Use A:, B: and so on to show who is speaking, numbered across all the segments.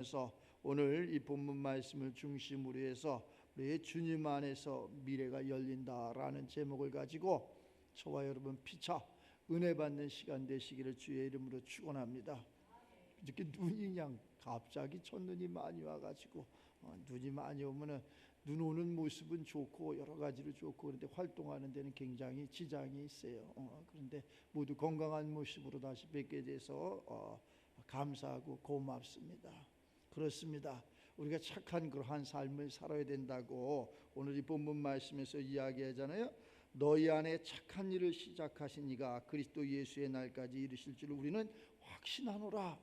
A: 그래서 오늘 이 본문 말씀을 중심으로 해서 우리의 주님 안에서 미래가 열린다라는 제목을 가지고 저와 여러분 피차 은혜 받는 시간 되시기를 주의 이름으로 축원합니다. 이렇게 눈이 그냥 갑자기 첫눈이 많이 와가지고 눈이 많이 오면은 눈 오는 모습은 좋고 여러 가지로 좋고 그런데 활동하는 데는 굉장히 지장이 있어요. 그런데 모두 건강한 모습으로 다시 뵙게 돼서 감사하고 고맙습니다. 그렇습니다. 우리가 착한 그러한 삶을 살아야 된다고 오늘 이 본문 말씀에서 이야기하잖아요. 너희 안에 착한 일을 시작하신 이가 그리스도 예수의 날까지 이르실 줄 우리는 확신하노라.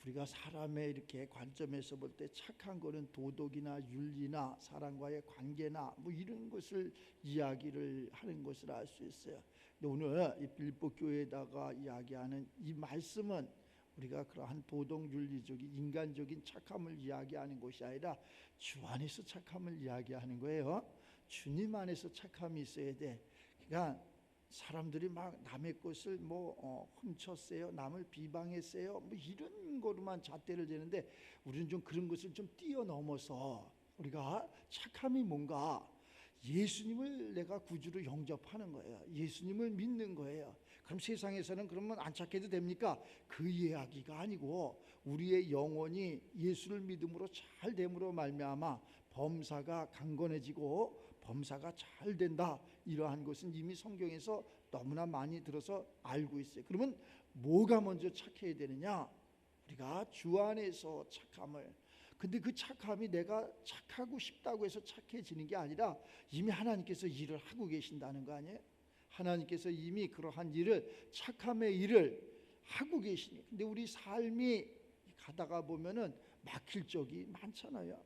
A: 우리가 사람의 이렇게 관점에서 볼 때 착한 거는 도덕이나 윤리나 사람과의 관계나 뭐 이런 것을 이야기를 하는 것을 알 수 있어요. 근데 오늘 이 빌립보 교회에다가 이야기하는 이 말씀은 우리가 그러한 도덕 윤리적인 인간적인 착함을 이야기하는 것이 아니라 주 안에서 착함을 이야기하는 거예요. 주님 안에서 착함이 있어야 돼. 그러니까 사람들이 막 남의 것을 훔쳤어요, 남을 비방했어요, 뭐 이런 거로만 잣대를 대는데 우리는 좀 그런 것을 좀 뛰어넘어서 우리가 착함이 뭔가 예수님을 내가 구주로 영접하는 거예요. 예수님을 믿는 거예요. 그럼 세상에서는 그러면 안 착해도 됩니까? 그 이야기가 아니고 우리의 영혼이 예수를 믿음으로 잘 됨으로 말미암아 범사가 강건해지고 범사가 잘 된다. 이러한 것은 이미 성경에서 너무나 많이 들어서 알고 있어요. 그러면 뭐가 먼저 착해야 되느냐? 우리가 주 안에서 착함을. 근데 그 착함이 내가 착하고 싶다고 해서 착해지는 게 아니라 이미 하나님께서 일을 하고 계신다는 거 아니에요? 하나님께서 이미 그러한 일을, 착함의 일을 하고 계시니. 근데 우리 삶이 가다가 보면은 막힐 적이 많잖아요.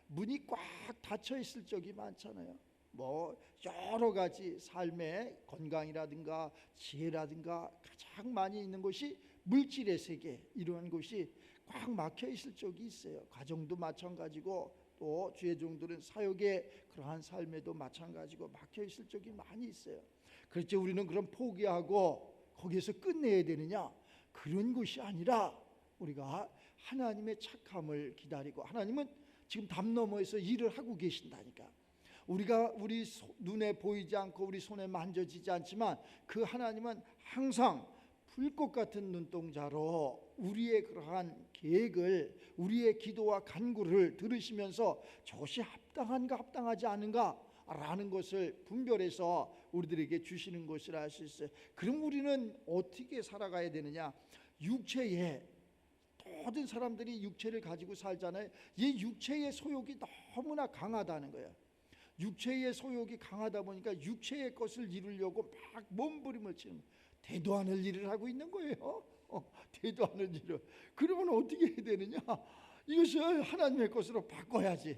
A: 문이 꽉 닫혀 있을 적이 많잖아요. 뭐 여러 가지 삶의 건강이라든가 지혜라든가 가장 많이 있는 것이 물질의 세계, 이러한 것이 꽉 막혀 있을 적이 있어요. 가정도 마찬가지고 또 주의 종들은 사역의 그러한 삶에도 마찬가지고 막혀 있을 적이 많이 있어요. 그렇지, 우리는 그럼 포기하고 거기에서 끝내야 되느냐? 그런 것이 아니라 우리가 하나님의 착함을 기다리고, 하나님은 지금 담 너머에서 일을 하고 계신다니까. 우리가 우리 눈에 보이지 않고 우리 손에 만져지지 않지만 그 하나님은 항상 불꽃 같은 눈동자로 우리의 그러한 계획을, 우리의 기도와 간구를 들으시면서 저것이 합당한가 합당하지 않은가 라는 것을 분별해서 우리들에게 주시는 것을 알 수 있어요. 그럼 우리는 어떻게 살아가야 되느냐? 육체에, 모든 사람들이 육체를 가지고 살잖아요. 이 육체의 소욕이 너무나 강하다는 거예요. 육체의 소욕이 강하다 보니까 육체의 것을 이루려고 막 몸부림을 치는 거예요. 대도 않을 일을 하고 있는 거예요. 대도 않을 일을. 그러면 어떻게 해야 되느냐? 이것을 하나님의 것으로 바꿔야지.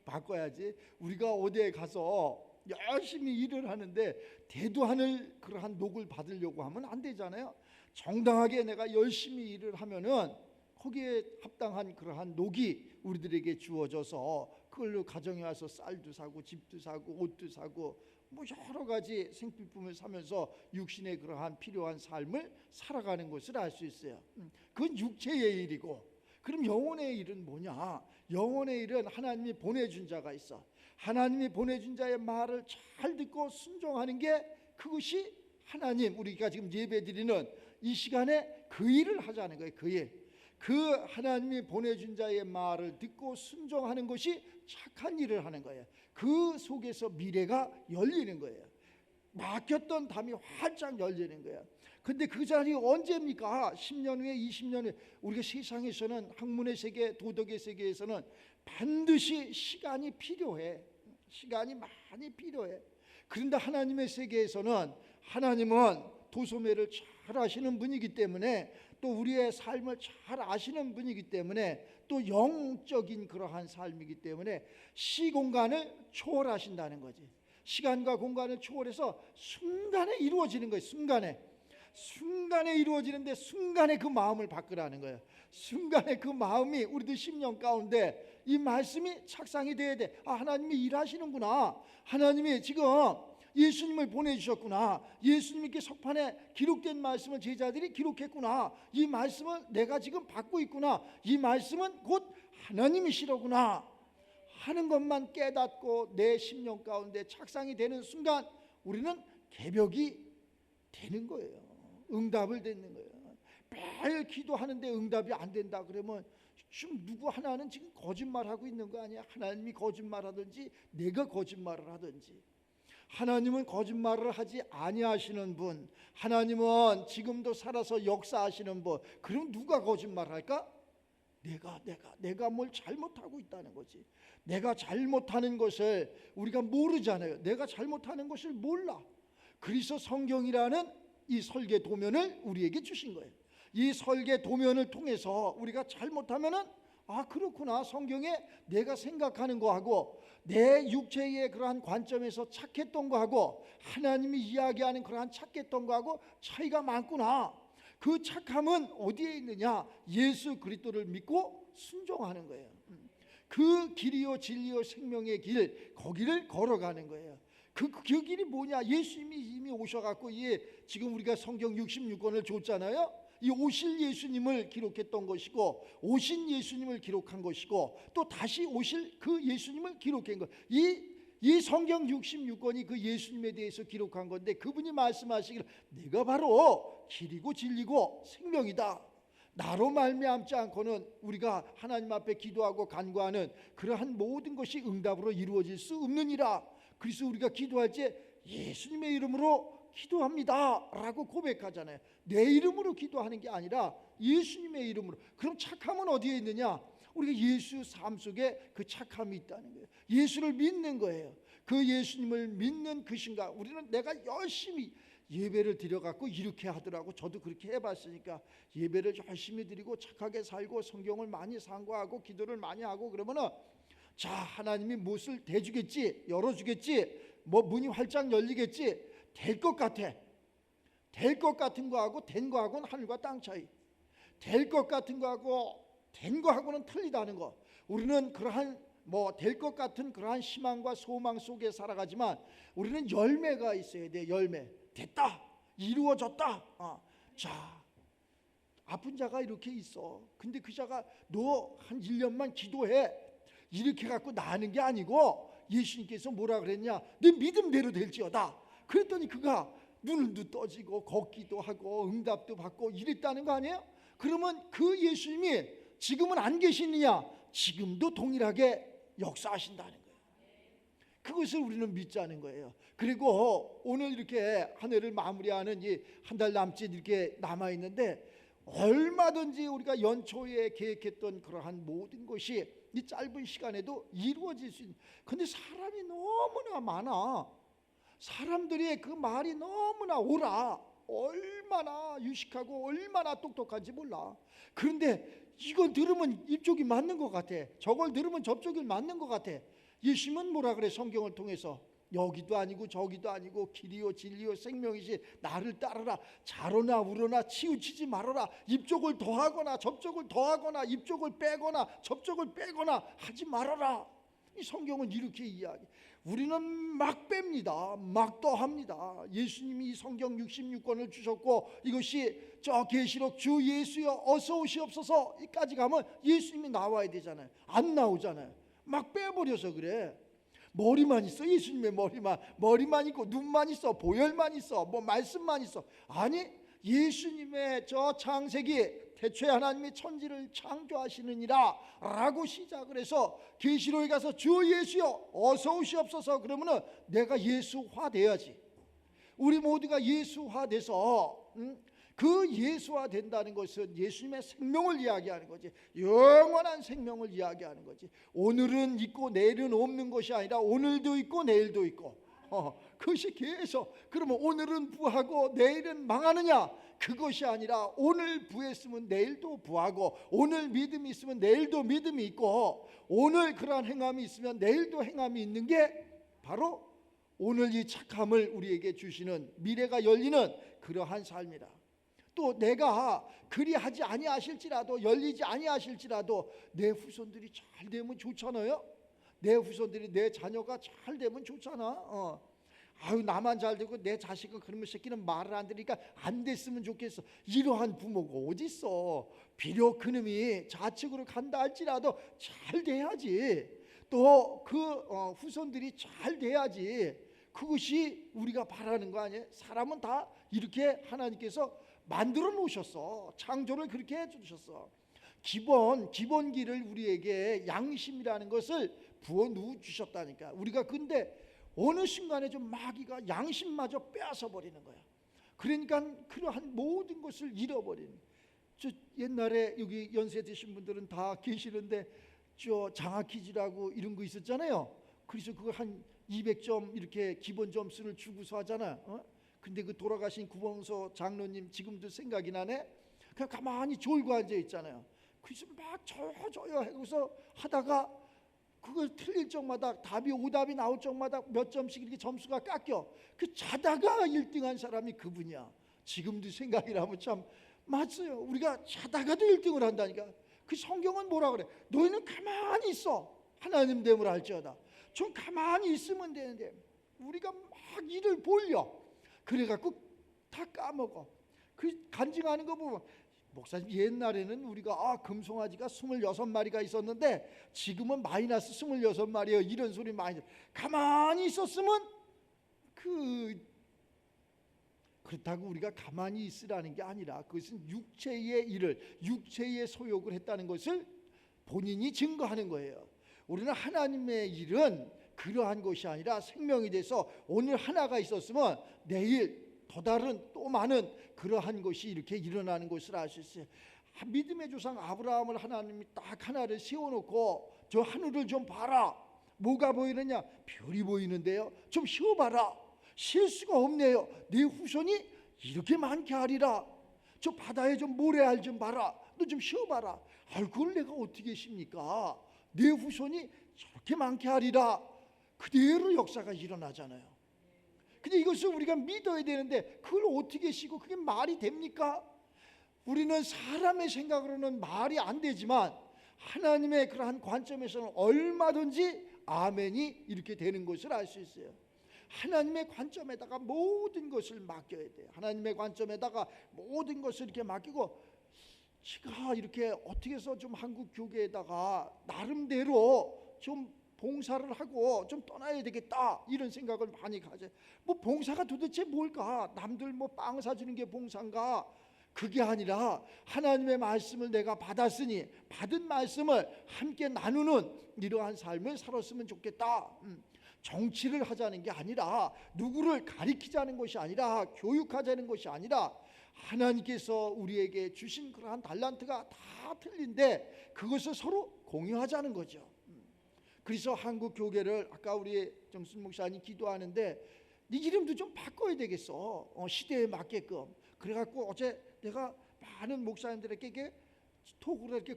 A: 바꿔야지. 우리가 어디에 가서 열심히 일을 하는데 대도 않을 그러한 녹을 받으려고 하면 안 되잖아요. 정당하게 내가 열심히 일을 하면은 거기에 합당한 그러한 녹이 우리들에게 주어져서 그걸로 가정에 와서 쌀도 사고 집도 사고 옷도 사고 뭐 여러 가지 생필품을 사면서 육신의 그러한 필요한 삶을 살아가는 것을 알 수 있어요. 그건 육체의 일이고, 그럼 영혼의 일은 뭐냐? 영혼의 일은 하나님이 보내준 자가 있어. 하나님이 보내준 자의 말을 잘 듣고 순종하는 게, 그것이 하나님, 우리가 지금 예배드리는 이 시간에 그 일을 하자는 거예요. 그 일. 그 하나님이 보내준 자의 말을 듣고 순종하는 것이 착한 일을 하는 거예요. 그 속에서 미래가 열리는 거예요. 막혔던 담이 활짝 열리는 거예요. 근데 그 자리 언제입니까? 10년 후에, 20년 후에. 우리가 세상에서는, 학문의 세계, 도덕의 세계에서는 반드시 시간이 필요해. 시간이 많이 필요해. 그런데 하나님의 세계에서는 하나님은 도소매를 잘 아시는 분이기 때문에, 또 우리의 삶을 잘 아시는 분이기 때문에, 또 영적인 그러한 삶이기 때문에 시공간을 초월하신다는 거지. 시간과 공간을 초월해서 순간에 이루어지는 거예요. 순간에 이루어지는데 순간에 그 마음을 바꾸라는 거예요. 순간에 그 마음이 우리들 심령 가운데 이 말씀이 착상이 돼야 돼. 하나님이 일하시는구나. 하나님이 지금 예수님을 보내주셨구나. 예수님께 석판에 기록된 말씀을 제자들이 기록했구나. 이 말씀을 내가 지금 받고 있구나. 이 말씀은 곧 하나님이시로구나 하는 것만 깨닫고 내 심령 가운데 착상이 되는 순간 우리는 개벽이 되는 거예요. 응답을 듣는 거예요. 매일 기도하는데 응답이 안 된다 그러면 지금 누구 하나는 지금 거짓말하고 있는 거 아니야? 하나님이 거짓말하든지 내가 거짓말을 하든지. 하나님은 거짓말을 하지 아니하시는 분, 하나님은 지금도 살아서 역사하시는 분. 그럼 누가 거짓말할까? 내가 뭘 잘못하고 있다는 거지. 내가 잘못하는 것을 우리가 모르잖아요. 내가 잘못하는 것을 몰라. 그래서 성경이라는 이 설계 도면을 우리에게 주신 거예요. 이 설계 도면을 통해서 우리가 잘못하면은 그렇구나. 성경에 내가 생각하는 거하고 내 육체의 그러한 관점에서 착했던 거하고 하나님이 이야기하는 그러한 착했던 거하고 차이가 많구나. 그 착함은 어디에 있느냐? 예수 그리스도를 믿고 순종하는 거예요. 그 길이요 진리요 생명의 길, 거기를 걸어가는 거예요. 그 길이 뭐냐? 예수님이 이미 오셔갖고 지금 우리가 성경 66권을 줬잖아요. 이 오실 예수님을 기록했던 것이고 오신 예수님을 기록한 것이고 또 다시 오실 그 예수님을 기록한 것. 이 성경 66권이 그 예수님에 대해서 기록한 건데 그분이 말씀하시기를 내가 바로 길이고 진리고 생명이다. 나로 말미암지 않고는 우리가 하나님 앞에 기도하고 간구하는 그러한 모든 것이 응답으로 이루어질 수 없느니라. 그래서 우리가 기도할 때 예수님의 이름으로 기도합니다 라고 고백하잖아요. 내 이름으로 기도하는 게 아니라 예수님의 이름으로. 그럼 착함은 어디에 있느냐? 우리가 예수 삶 속에 그 착함이 있다는 거예요. 예수를 믿는 거예요. 그 예수님을 믿는 그 순간 우리는 내가 열심히 예배를 드려갖고 이렇게 하더라고. 저도 그렇게 해봤으니까 예배를 열심히 드리고 착하게 살고 성경을 많이 상고하고 기도를 많이 하고 그러면은 자 하나님이 무엇을 대주겠지, 열어주겠지, 뭐 문이 활짝 열리겠지, 될 것 같아. 될 것 같은 거하고 된 거하고는 하늘과 땅 차이. 될 것 같은 거하고 된 거하고는 틀리다는 거. 우리는 그러한 될 것 같은 그러한 희망과 소망 속에 살아가지만 우리는 열매가 있어야 돼. 열매. 됐다. 이루어졌다. 자, 아픈 자가 이렇게 있어. 근데 그 자가 너 한 1년만 기도해. 이렇게 갖고 나는 게 아니고 예수님께서 뭐라 그랬냐? 네 믿음대로 될지어다. 그랬더니 그가 눈도 떠지고 걷기도 하고 응답도 받고 이랬다는 거 아니에요? 그러면 그 예수님이 지금은 안 계시느냐? 지금도 동일하게 역사하신다는 거예요. 그것을 우리는 믿자는 거예요. 그리고 오늘 이렇게 한 해를 마무리하는 이 한 달 남짓 이렇게 남아 있는데 얼마든지 우리가 연초에 계획했던 그러한 모든 것이 이 짧은 시간에도 이루어질 수 있는. 근데 사람이 너무나 많아. 사람들이 그 말이 너무나 옳아. 얼마나 유식하고 얼마나 똑똑한지 몰라. 그런데 이건 들으면 이쪽이 맞는 것 같아. 저걸 들으면 저쪽이 맞는 것 같아. 예수님은 뭐라 그래? 성경을 통해서 여기도 아니고 저기도 아니고 길이요 진리요 생명이시 나를 따르라. 자로나 우로나 치우치지 말아라. 이쪽을 더하거나 저쪽을 더하거나 이쪽을 빼거나 저쪽을 빼거나 하지 말아라. 이 성경은 이렇게 이야기. 우리는 막 뺍니다. 막 더합니다. 예수님이 이 성경 66권을 주셨고 이것이 저 계시록 주 예수여 어서 오시옵소서 이까지 가면 예수님이 나와야 되잖아요. 안 나오잖아요. 막 빼버려서 그래. 머리만 있어. 예수님의 머리만 있고 눈만 있어. 보혈만 있어. 말씀만 있어. 아니 예수님의 저 창세기 태초에 하나님이 천지를 창조하시느니라 라고 시작을 해서 계시록에 가서 주 예수여 어서 오시옵소서 그러면은 내가 예수화 돼야지. 우리 모두가 예수화 돼서 그 예수화 된다는 것은 예수님의 생명을 이야기하는 거지. 영원한 생명을 이야기하는 거지. 오늘은 있고 내일은 없는 것이 아니라 오늘도 있고 내일도 있고 그것이 계속. 그러면 오늘은 부하고 내일은 망하느냐? 그것이 아니라 오늘 부했으면 내일도 부하고 오늘 믿음이 있으면 내일도 믿음이 있고 오늘 그러한 행함이 있으면 내일도 행함이 있는 게 바로 오늘 이 착함을 우리에게 주시는 미래가 열리는 그러한 삶이다. 또 내가 그리하지 아니하실지라도 열리지 아니하실지라도 내 후손들이 잘 되면 좋잖아요. 내 후손들이 내 자녀가 잘 되면 좋잖아. 아유 나만 잘 되고 내 자식은 그러면 새끼는 말을 안 들으니까 안 됐으면 좋겠어. 이러한 부모가 어디 있어. 비록 그놈이 좌측으로 간다 할지라도 잘 돼야지. 또 그 후손들이 잘 돼야지. 그것이 우리가 바라는 거 아니에요? 사람은 다 이렇게 하나님께서 만들어 놓으셨어. 창조를 그렇게 해주셨어. 기본기를 우리에게 양심이라는 것을 부어 누워 주셨다니까. 우리가 근데 어느 순간에 좀 마귀가 양심마저 빼앗아 버리는 거야. 그러니까 그러한 모든 것을 잃어버리는. 저 옛날에 여기 연세 드신 분들은 다 계시는데 저 장학 퀴즈라고 이런 거 있었잖아요. 그래서 그거 한 200점 이렇게 기본 점수를 주고서 하잖아. 근데 그 돌아가신 구봉서 장로님 지금도 생각이 나네. 그냥 가만히 졸고 앉아 있잖아요. 그래서 막 저요 하고서 하다가 그걸 틀릴 적마다 답이 오답이 나올 적마다 몇 점씩 이렇게 점수가 깎여. 그 자다가 1등한 사람이 그분이야. 지금도 생각이 나면 참 맞어요. 우리가 자다가도 1등을 한다니까. 그 성경은 뭐라 그래? 너희는 가만히 있어. 하나님 됨을 알지어다. 좀 가만히 있으면 되는데 우리가 막 일을 벌려. 그래갖고 다 까먹어. 그 간증하는 거 보면 목사님 옛날에는 우리가 금송아지가 26마리가 있었는데 지금은 마이너스 26마리예요. 이런 소리 많이 들어요. 가만히 있었으면 그렇다고 우리가 가만히 있으라는 게 아니라 그것은 육체의 일을 육체의 소욕을 했다는 것을 본인이 증거하는 거예요. 우리는 하나님의 일은 그러한 것이 아니라 생명이 돼서 오늘 하나가 있었으면 내일 더 다른 또 많은 그러한 것이 이렇게 일어나는 것을 알 수 있어요. 믿음의 조상 아브라함을 하나님이 딱 하나를 세워놓고 저 하늘을 좀 봐라. 뭐가 보이느냐? 별이 보이는데요. 좀 쉬어봐라. 쉴 수가 없네요. 내 후손이 이렇게 많게 하리라. 저 바다에 좀 모래알 좀 봐라. 너 좀 쉬어봐라. 그걸 내가 어떻게 쉽니까? 내 후손이 저렇게 많게 하리라. 그대로 역사가 일어나잖아요. 근데 이것을 우리가 믿어야 되는데 그걸 어떻게 쉬고 그게 말이 됩니까? 우리는 사람의 생각으로는 말이 안 되지만 하나님의 그러한 관점에서는 얼마든지 아멘이 이렇게 되는 것을 알 수 있어요. 하나님의 관점에다가 모든 것을 맡겨야 돼요. 하나님의 관점에다가 모든 것을 이렇게 맡기고 제가 이렇게 어떻게 해서 좀 한국 교계에다가 나름대로 좀 봉사를 하고 좀 떠나야 되겠다 이런 생각을 많이 가져요. 뭐 봉사가 도대체 뭘까? 남들 뭐 빵 사주는 게 봉사인가? 그게 아니라 하나님의 말씀을 내가 받았으니 받은 말씀을 함께 나누는 이러한 삶을 살았으면 좋겠다. 정치를 하자는 게 아니라 누구를 가리키자는 것이 아니라 교육하자는 것이 아니라 하나님께서 우리에게 주신 그러한 달란트가 다 틀린데 그것을 서로 공유하자는 거죠. 그래서 한국 교계를 아까 우리 정순 목사님 기도하는데 네 이름도 좀 바꿔야 되겠어. 시대에 맞게끔. 그래갖고 어제 내가 많은 목사님들에게 톡으로 이렇게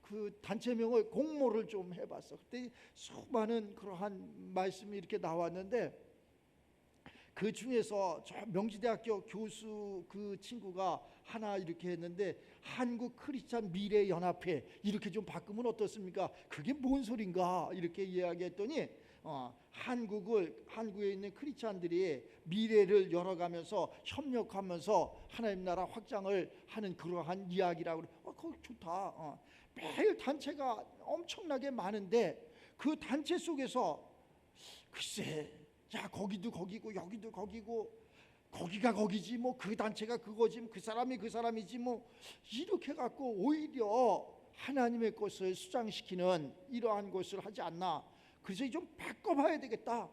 A: 그 단체명을 공모를 좀 해봤어. 그때 수많은 그러한 말씀이 이렇게 나왔는데 그 중에서 저 명지대학교 교수 그 친구가 하나 이렇게 했는데 한국 크리스찬 미래 연합회 이렇게 좀 바꾸면 어떻습니까? 그게 뭔 소린가 이렇게 이야기했더니 한국에 있는 크리스찬들이 미래를 열어가면서 협력하면서 하나님 나라 확장을 하는 그러한 이야기라고 그거 좋다. 매일 단체가 엄청나게 많은데 그 단체 속에서 글쎄 야 거기도 거기고 여기도 거기고 거기가 거기지 뭐 그 단체가 그거지 뭐 그 사람이 그 사람이지 뭐 이렇게 갖고 오히려 하나님의 것을 수장시키는 이러한 것을 하지 않나. 그래서 좀 바꿔봐야 되겠다.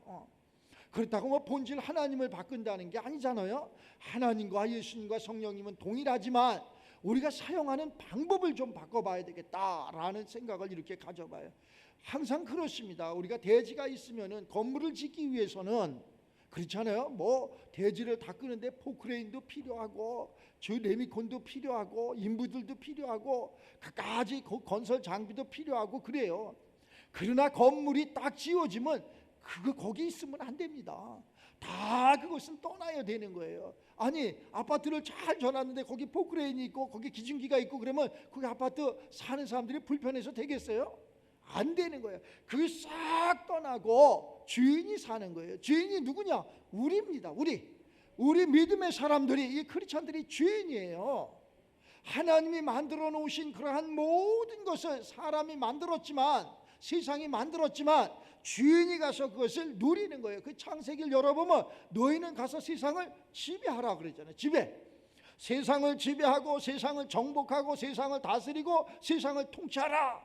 A: 그렇다고 뭐 본질 하나님을 바꾼다는 게 아니잖아요. 하나님과 예수님과 성령님은 동일하지만 우리가 사용하는 방법을 좀 바꿔봐야 되겠다라는 생각을 이렇게 가져봐요. 항상 그렇습니다. 우리가 대지가 있으면은 건물을 짓기 위해서는 그렇잖아요. 뭐 대지를 닦는데 포크레인도 필요하고 저 레미콘도 필요하고 인부들도 필요하고 갖가지 건설 장비도 필요하고 그래요. 그러나 건물이 딱 지어지면 거기 있으면 안 됩니다. 다 그것은 떠나야 되는 거예요. 아니 아파트를 잘 져놨는데 거기 포크레인이 있고 거기 기중기가 있고 그러면 거기 아파트 사는 사람들이 불편해서 되겠어요? 안 되는 거예요. 그 싹 떠나고 주인이 사는 거예요. 주인이 누구냐? 우리입니다. 우리 믿음의 사람들이, 이 크리스찬들이 주인이에요. 하나님이 만들어 놓으신 그러한 모든 것을 사람이 만들었지만, 세상이 만들었지만 주인이 가서 그것을 누리는 거예요. 그 창세기를 열어보면 너희는 가서 세상을 지배하라 그랬잖아요. 세상을 지배하고 세상을 정복하고 세상을 다스리고 세상을 통치하라.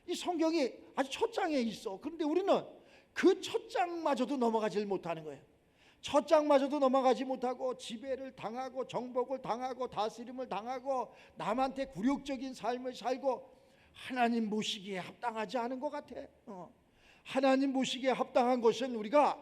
A: 이 성경이 아주 첫 장에 있어. 그런데 우리는 그 첫 장마저도 넘어가질 못하는 거예요. 첫 장마저도 넘어가지 못하고 지배를 당하고 정복을 당하고 다스림을 당하고 남한테 굴욕적인 삶을 살고 하나님 모시기에 합당하지 않은 것 같아. 하나님 모시기에 합당한 것은 우리가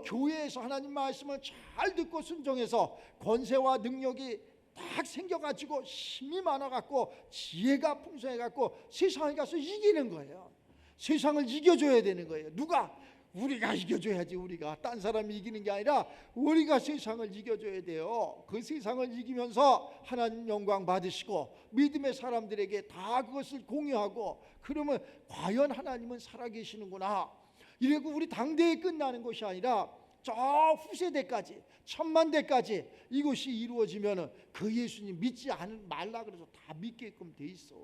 A: 교회에서 하나님 말씀을 잘 듣고 순종해서 권세와 능력이 딱 생겨가지고 힘이 많아갖고 지혜가 풍성해갖고 세상에 가서 이기는 거예요. 세상을 이겨줘야 되는 거예요. 누가? 우리가 이겨줘야지. 우리가 딴 사람이 이기는 게 아니라 우리가 세상을 이겨줘야 돼요. 그 세상을 이기면서 하나님 영광 받으시고 믿음의 사람들에게 다 그것을 공유하고, 그러면 과연 하나님은 살아계시는구나. 이러고 우리 당대에 끝나는 것이 아니라 저 후세대까지, 천만대까지 이것이 이루어지면 그 예수님 믿지 말라 그래서 다 믿게끔 돼 있어.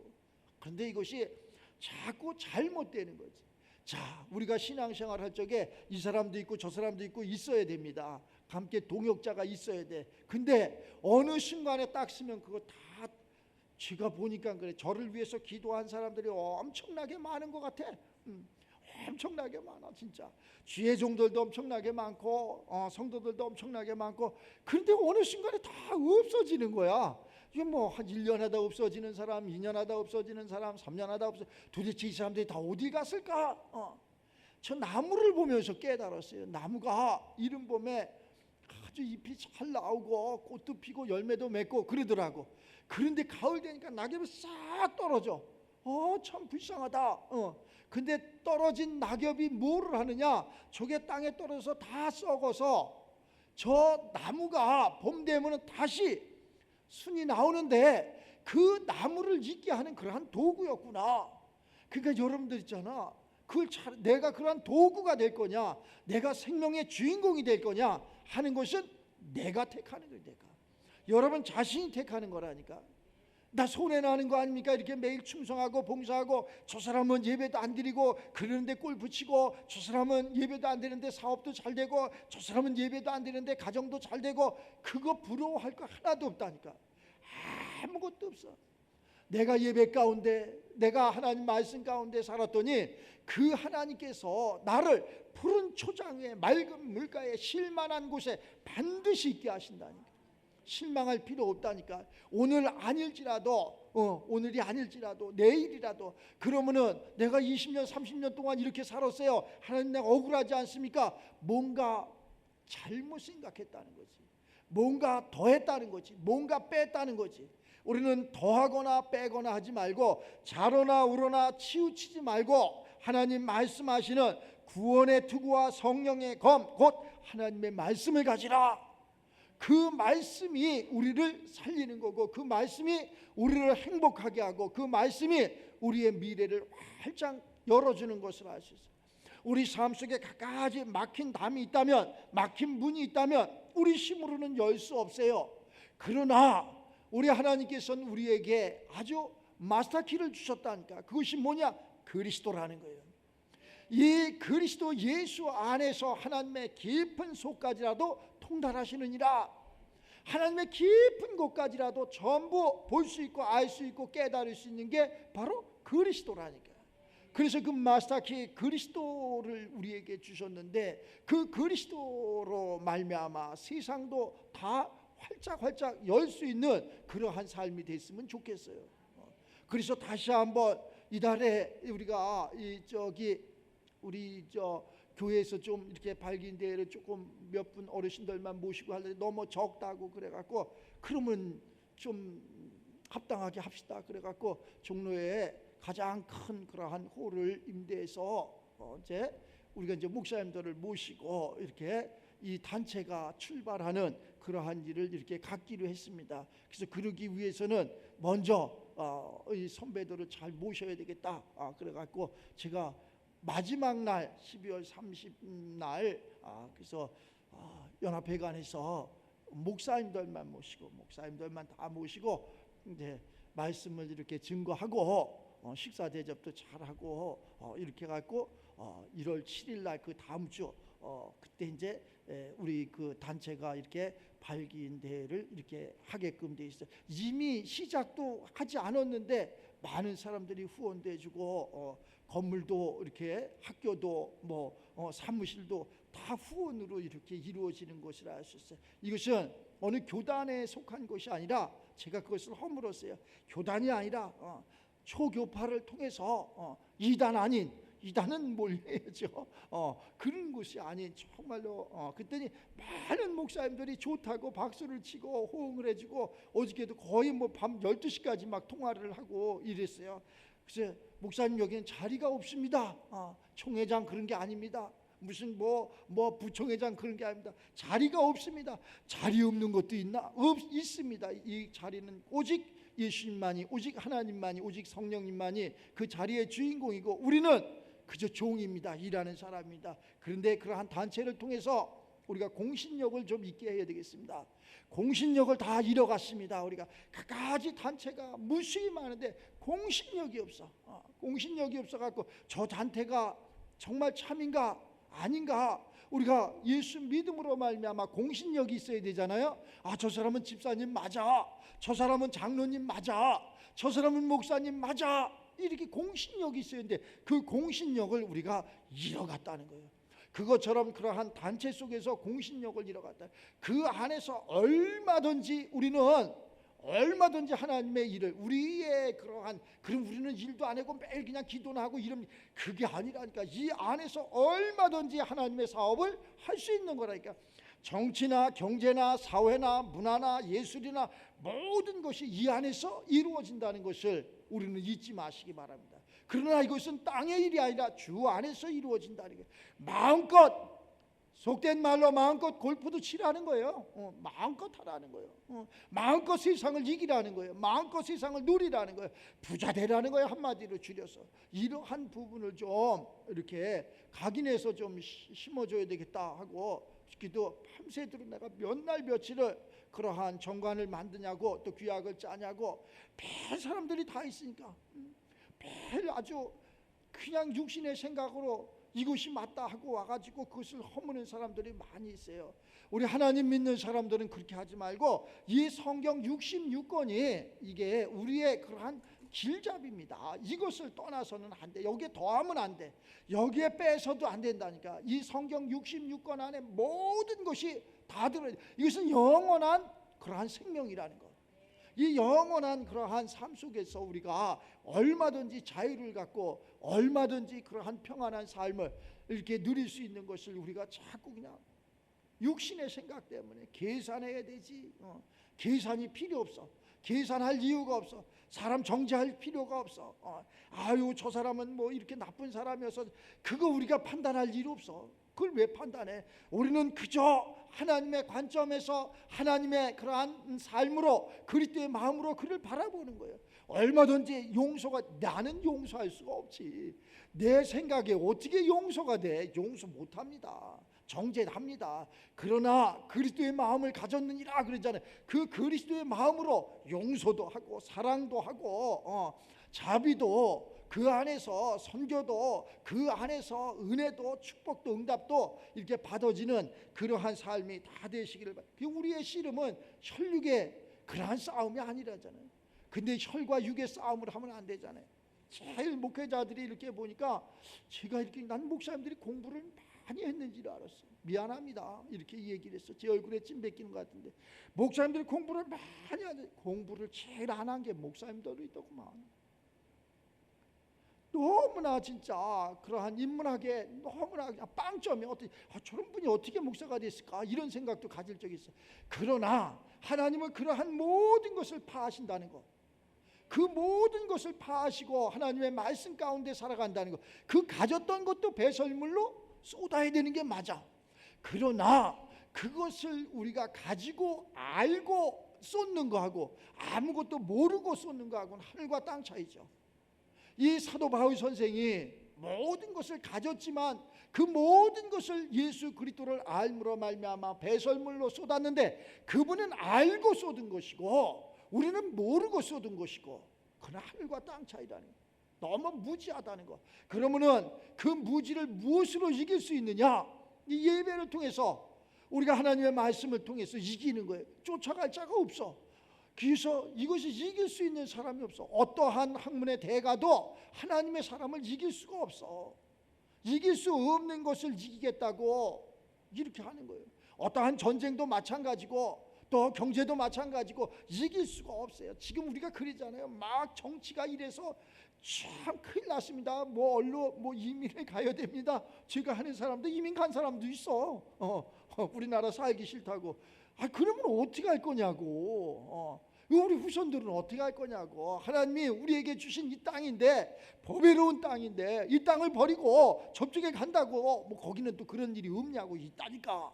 A: 그런데 이것이 자꾸 잘못되는 거지. 자, 우리가 신앙생활 할 적에 이 사람도 있고 저 사람도 있고 있어야 됩니다. 함께 동역자가 있어야 돼. 근데 어느 순간에 딱 쓰면 그거 다, 제가 보니까 그래, 저를 위해서 기도한 사람들이 엄청나게 많은 것 같아. 엄청나게 많아. 진짜 주의 종들도 엄청나게 많고 성도들도 엄청나게 많고, 그런데 어느 순간에 다 없어지는 거야. 이게 뭐 한 1년 하다 없어지는 사람, 2년 하다 없어지는 사람, 3년 하다 도대체 이 사람들이 다 어디 갔을까? 저 나무를 보면서 깨달았어요. 나무가 이른 봄에 아주 잎이 잘 나오고 꽃도 피고 열매도 맺고 그러더라고. 그런데 가을 되니까 낙엽이 싹 떨어져. 참 불쌍하다. 근데 떨어진 낙엽이 뭐를 하느냐? 저게 땅에 떨어져서 다 썩어서 저 나무가 봄 되면 다시 순이 나오는데 그 나무를 있게 하는 그러한 도구였구나. 그러니까 여러분들 있잖아, 내가 그러한 도구가 될 거냐, 내가 생명의 주인공이 될 거냐 하는 것은 내가 택하는 거예요. 여러분 자신이 택하는 거라니까. 나 손해나는 거 아닙니까? 이렇게 매일 충성하고 봉사하고, 저 사람은 예배도 안 드리고 그러는데 꼴 붙이고, 저 사람은 예배도 안 드리는데 사업도 잘 되고, 저 사람은 예배도 안 드리는데 가정도 잘 되고, 그거 부러워할 거 하나도 없다니까. 아무것도 없어. 내가 예배 가운데, 내가 하나님 말씀 가운데 살았더니 그 하나님께서 나를 푸른 초장에 맑은 물가에 쉴만한 곳에 반드시 있게 하신다니까. 실망할 필요 없다니까. 오늘이 아닐지라도 내일이라도, 그러면은 내가 20년 30년 동안 이렇게 살았어요. 하나님, 내가 억울하지 않습니까? 뭔가 잘못 생각했다는 거지. 뭔가 더했다는 거지. 뭔가 뺐다는 거지. 우리는 더하거나 빼거나 하지 말고, 자로나 우러나 치우치지 말고, 하나님 말씀하시는 구원의 투구와 성령의 검 곧 하나님의 말씀을 가지라. 그 말씀이 우리를 살리는 거고, 그 말씀이 우리를 행복하게 하고, 그 말씀이 우리의 미래를 활짝 열어주는 것을 알 수 있어요. 우리 삶 속에 갖가지 막힌 담이 있다면, 막힌 문이 있다면 우리 힘으로는 열 수 없어요. 그러나 우리 하나님께서는 우리에게 아주 마스터키를 주셨다니까. 그것이 뭐냐? 그리스도라는 거예요. 이 그리스도 예수 안에서 하나님의 깊은 속까지라도 통달하시느니라. 하나님의 깊은 곳까지라도 전부 볼 수 있고 알 수 있고 깨달을 수 있는 게 바로 그리스도라니까. 그래서 그 마스터키 그리스도를 우리에게 주셨는데, 그 그리스도로 말미암아 세상도 다 활짝 열 수 있는 그러한 삶이 됐으면 좋겠어요. 그래서 다시 한번 이달에 우리가 우리 교회에서 좀 이렇게 밝은 대회를 조금 몇 분 어르신들만 모시고 하는데 너무 적다고 그래갖고, 그러면 좀 합당하게 합시다 그래갖고 종로에 가장 큰 그러한 홀을 임대해서 이제 우리가 이제 목사님들을 모시고 이렇게 이 단체가 출발하는 그러한 일을 이렇게 갖기로 했습니다. 그래서 그러기 위해서는 먼저 이 선배들을 잘 모셔야 되겠다. 그래갖고 제가 마지막 날 12월 30날 그래서 연합회관에서 목사님들만 다 모시고 이제 말씀을 이렇게 증거하고 식사 대접도 잘하고 이렇게 갖고 1월 7일 날 그 다음 주 그때 이제 우리 그 단체가 이렇게 발기인 대회를 이렇게 하게끔 돼 있어요. 이미 시작도 하지 않았는데 많은 사람들이 후원돼 주고 건물도 이렇게 학교도 뭐 사무실도 다 후원으로 이렇게 이루어지는 것이라 할 수 있어요. 이것은 어느 교단에 속한 것이 아니라 제가 그것을 허물었어요. 교단이 아니라 초교파를 통해서 이단은 몰려야죠. 그런 것이 아닌 정말로 그랬더니 많은 목사님들이 좋다고 박수를 치고 호응을 해주고 어저께도 거의 뭐 밤 12시까지 막 통화를 하고 이랬어요. 그래서 목사님 여기는 자리가 없습니다. 총회장 그런 게 아닙니다. 무슨 뭐 부총회장 그런 게 아닙니다. 자리가 없습니다. 자리 없는 것도 있습니다. 이 자리는 오직 예수님만이, 오직 하나님만이, 오직 성령님만이 그 자리의 주인공이고 우리는 그저 종입니다. 일하는 사람입니다. 그런데 그러한 단체를 통해서 우리가 공신력을 좀 있게 해야 되겠습니다. 공신력을 다 잃어갔습니다. 우리가 갖가지 단체가 무수히 많은데 공신력이 없어. 공신력이 없어갖고 저 단체가 정말 참인가 아닌가. 우리가 예수 믿음으로 말미암아 공신력이 있어야 되잖아요. 저 사람은 집사님 맞아, 저 사람은 장로님 맞아, 저 사람은 목사님 맞아, 이렇게 공신력이 있어야 되는데 그 공신력을 우리가 잃어갔다는 거예요. 그것처럼 그러한 단체 속에서 공신력을 잃어갔다. 그 안에서 얼마든지 하나님의 일을 우리의 그럼 우리는 일도 안 하고 매일 그냥 기도나 하고 이런 그게 아니라니까. 이 안에서 얼마든지 하나님의 사업을 할 수 있는 거라니까. 정치나 경제나 사회나 문화나 예술이나 모든 것이 이 안에서 이루어진다는 것을 우리는 잊지 마시기 바랍니다. 그러나 이것은 땅의 일이 아니라 주 안에서 이루어진다는 거예요. 마음껏, 속된 말로 마음껏 골프도 치라는 거예요. 마음껏 하라는 거예요. 마음껏 세상을 이기라는 거예요. 마음껏 세상을 누리라는 거예요. 부자 되라는 거예요. 한마디로 줄여서. 이러한 부분을 좀 이렇게 각인해서 좀 심어줘야 되겠다 하고, 기도 밤새도록 내가 몇 날 며칠을 그러한 정관을 만드냐고, 또 규약을 짜냐고, 별 사람들이 다 있으니까 별 아주 그냥 육신의 생각으로 이것이 맞다 하고 와가지고 그것을 허무는 사람들이 많이 있어요. 우리 하나님 믿는 사람들은 그렇게 하지 말고 이 성경 66권이 이게 우리의 그러한 길잡이입니다. 이것을 떠나서는 안 돼. 여기에 더하면 안 돼. 여기에 빼서도 안 된다니까. 이 성경 66권 안에 모든 것이 다 들어있어요. 이것은 영원한 그러한 생명이라는 것. 이 영원한 그러한 삶 속에서 우리가 얼마든지 자유를 갖고 얼마든지 그러한 평안한 삶을 이렇게 누릴 수 있는 것을 우리가 자꾸 그냥 육신의 생각 때문에 계산해야 되지. 계산이 필요 없어. 계산할 이유가 없어. 사람 정죄할 필요가 없어. 저 사람은 뭐 이렇게 나쁜 사람이어서 그거 우리가 판단할 일 없어. 그걸 왜 판단해? 우리는 그저 하나님의 관점에서 하나님의 그러한 삶으로 그리스도의 마음으로 그를 바라보는 거예요. 얼마든지 나는 용서할 수가 없지. 내 생각에 어떻게 용서가 돼? 용서 못합니다. 정죄합니다. 그러나 그리스도의 마음을 가졌느니라 그러잖아요. 그 그리스도의 마음으로 용서도 하고 사랑도 하고 자비도 그 안에서, 선교도 그 안에서, 은혜도 축복도 응답도 이렇게 받아지는 그러한 삶이 다 되시기를 바랍니다. 우리의 씨름은 혈육의 그러한 싸움이 아니라잖아요. 근데 혈과 육의 싸움을 하면 안 되잖아요. 제일 목회자들이 이렇게 보니까 제가 이렇게 난 목사님들이 공부를 많이 했는지를 알았어요. 미안합니다. 이렇게 얘기를 했어. 제 얼굴에 찜 뱉기는 것 같은데 목사님들이 공부를 많이 하는데 공부를 제일 안 한 게 목사님들이 있더구만. 너무나 진짜 그러한 인문학에 너무나 그냥 빵점이 어떻게 저런 분이 어떻게 목사가 됐을까 이런 생각도 가질 적이 있어요. 그러나 하나님은 그러한 모든 것을 파하신다는 것, 그 모든 것을 파하시고 하나님의 말씀 가운데 살아간다는 것, 그 가졌던 것도 배설물로 쏟아야 되는 게 맞아. 그러나 그것을 우리가 가지고 알고 쏟는 거하고 아무것도 모르고 쏟는 거하고는 하늘과 땅 차이죠. 이 사도 바울 선생이 모든 것을 가졌지만 그 모든 것을 예수 그리스도를 알므로 말미암아 배설물로 쏟았는데 그분은 알고 쏟은 것이고 우리는 모르고 쏟은 것이고, 그러나 하늘과 땅 차이라는 거예요. 너무 무지하다는 거. 그러면은 그 무지를 무엇으로 이길 수 있느냐? 이 예배를 통해서 우리가 하나님의 말씀을 통해서 이기는 거예요. 쫓아갈 자가 없어. 그래서 이것이 이길 수 있는 사람이 없어. 어떠한 학문의 대가도 하나님의 사람을 이길 수가 없어. 이길 수 없는 것을 이기겠다고 이렇게 하는 거예요. 어떠한 전쟁도 마찬가지고 또 경제도 마찬가지고 이길 수가 없어요. 지금 우리가 그러잖아요. 막 정치가 이래서 참 큰일 났습니다. 뭐 얼로 뭐 이민을 가야 됩니다. 제가 하는 사람도 이민 간 사람도 있어. 우리나라 살기 싫다고. 그러면 어떻게 할 거냐고. 우리 후손들은 어떻게 할 거냐고. 하나님이 우리에게 주신 이 땅인데, 보배로운 땅인데 이 땅을 버리고 저쪽에 간다고 뭐 거기는 또 그런 일이 없냐고 있다니까.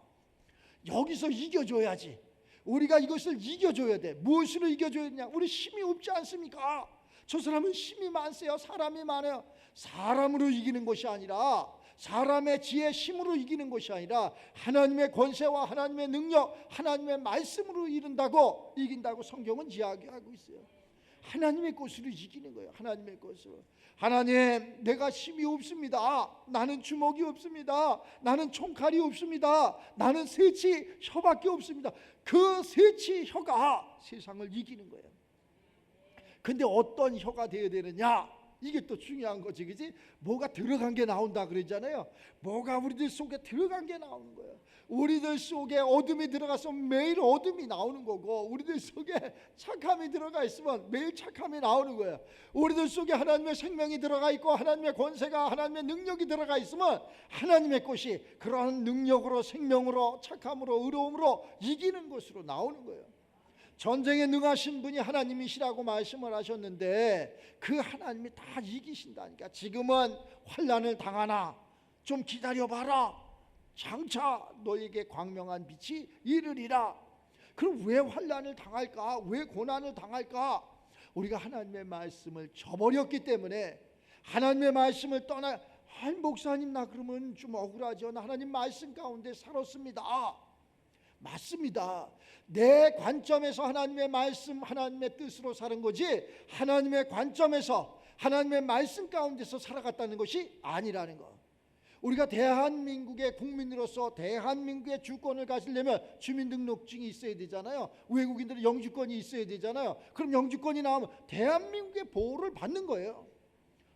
A: 여기서 이겨줘야지. 우리가 이것을 이겨줘야 돼. 무엇으로 이겨줘야 되냐? 우리 힘이 없지 않습니까? 저 사람은 힘이 많으세요. 사람이 많아요. 사람으로 이기는 것이 아니라, 사람의 지혜 힘으로 이기는 것이 아니라 하나님의 권세와 하나님의 능력, 하나님의 말씀으로 이긴다고 성경은 이야기하고 있어요. 하나님의 것으로 이기는 거예요. 하나님의 것으로. 하나님, 내가 힘이 없습니다. 나는 주먹이 없습니다. 나는 총칼이 없습니다. 나는 새치 혀밖에 없습니다. 그 새치 혀가 세상을 이기는 거예요. 근데 어떤 혀가 되어야 되느냐? 이게 또 중요한 거지, 그지? 뭐가 들어간 게 나온다 그러잖아요. 뭐가 우리들 속에 들어간 게 나오는 거예요. 우리들 속에 어둠이 들어가서 매일 어둠이 나오는 거고, 우리들 속에 착함이 들어가 있으면 매일 착함이 나오는 거예요. 우리들 속에 하나님의 생명이 들어가 있고 하나님의 권세가, 하나님의 능력이 들어가 있으면 하나님의 것이 그러한 능력으로, 생명으로, 착함으로, 의로움으로 이기는 것으로 나오는 거예요. 전쟁에 능하신 분이 하나님이시라고 말씀을 하셨는데 그 하나님이 다 이기신다니까. 지금은 환난을 당하나 좀 기다려봐라. 장차 너에게 광명한 빛이 이르리라. 그럼 왜 환난을 당할까? 왜 고난을 당할까? 우리가 하나님의 말씀을 저버렸기 때문에. 하나님의 말씀을 떠나, 목사님 나 그러면 좀 억울하죠. 나 하나님 말씀 가운데 살았습니다. 맞습니다. 내 관점에서 하나님의 말씀, 하나님의 뜻으로 사는 거지, 하나님의 관점에서 하나님의 말씀 가운데서 살아갔다는 것이 아니라는 거. 우리가 대한민국의 국민으로서 대한민국의 주권을 가지려면 주민등록증이 있어야 되잖아요. 외국인들은 영주권이 있어야 되잖아요. 그럼 영주권이 나오면 대한민국의 보호를 받는 거예요.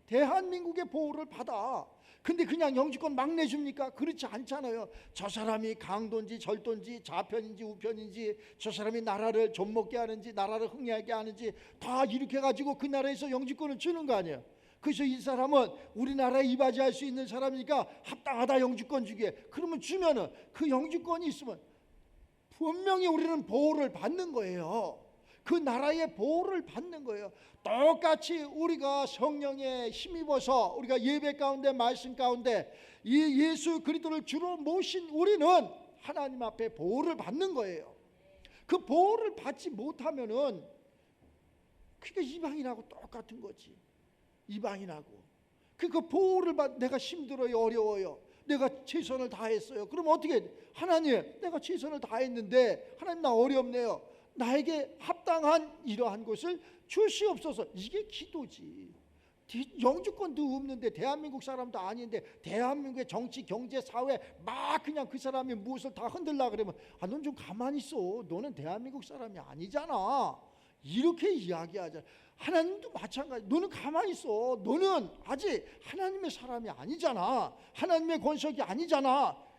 A: 대한민국의 보호를 받아. 근데 그냥 영주권 막 내줍니까? 그렇지 않잖아요. 저 사람이 강도인지 절도인지 좌편인지 우편인지, 저 사람이 나라를 좀먹게 하는지 나라를 흥하게 하는지 다 이렇게 가지고 그 나라에서 영주권을 주는 거 아니에요. 그래서 이 사람은 우리나라에 이바지할 수 있는 사람이니까 합당하다 영주권 주기에. 그러면 주면은 그 영주권이 있으면 분명히 우리는 보호를 받는 거예요. 그 나라의 보호를 받는 거예요. 똑같이 우리가 성령에 힘입어서 우리가 예배 가운데 말씀 가운데 이 예수 그리스도를 주로 모신 우리는 하나님 앞에 보호를 받는 거예요. 그 보호를 받지 못하면은 그게 이방인하고 똑같은 거지. 이방인하고 그 보호를 내가 힘들어요, 어려워요, 내가 최선을 다했어요. 그럼 어떻게? 하나님, 내가 최선을 다했는데 하나님 나 어렵네요. 나에게 합당한 이러한 것을 주시옵소서. 이게 기도지. 영주권도 없는데, 대한민국 사람도 아닌데 대한민국의 정치, 경제, 사회 막 그냥 그 사람이 무엇을 다 흔들라 그러면 넌 좀 가만히 있어. 너는 대한민국 사람이 아니잖아. 이렇게 이야기하잖아. 하나님도 마찬가지. 너는 가만히 있어. 너는 아직 하나님의 사람이 아니잖아. 하나님의 권속이 아니잖아.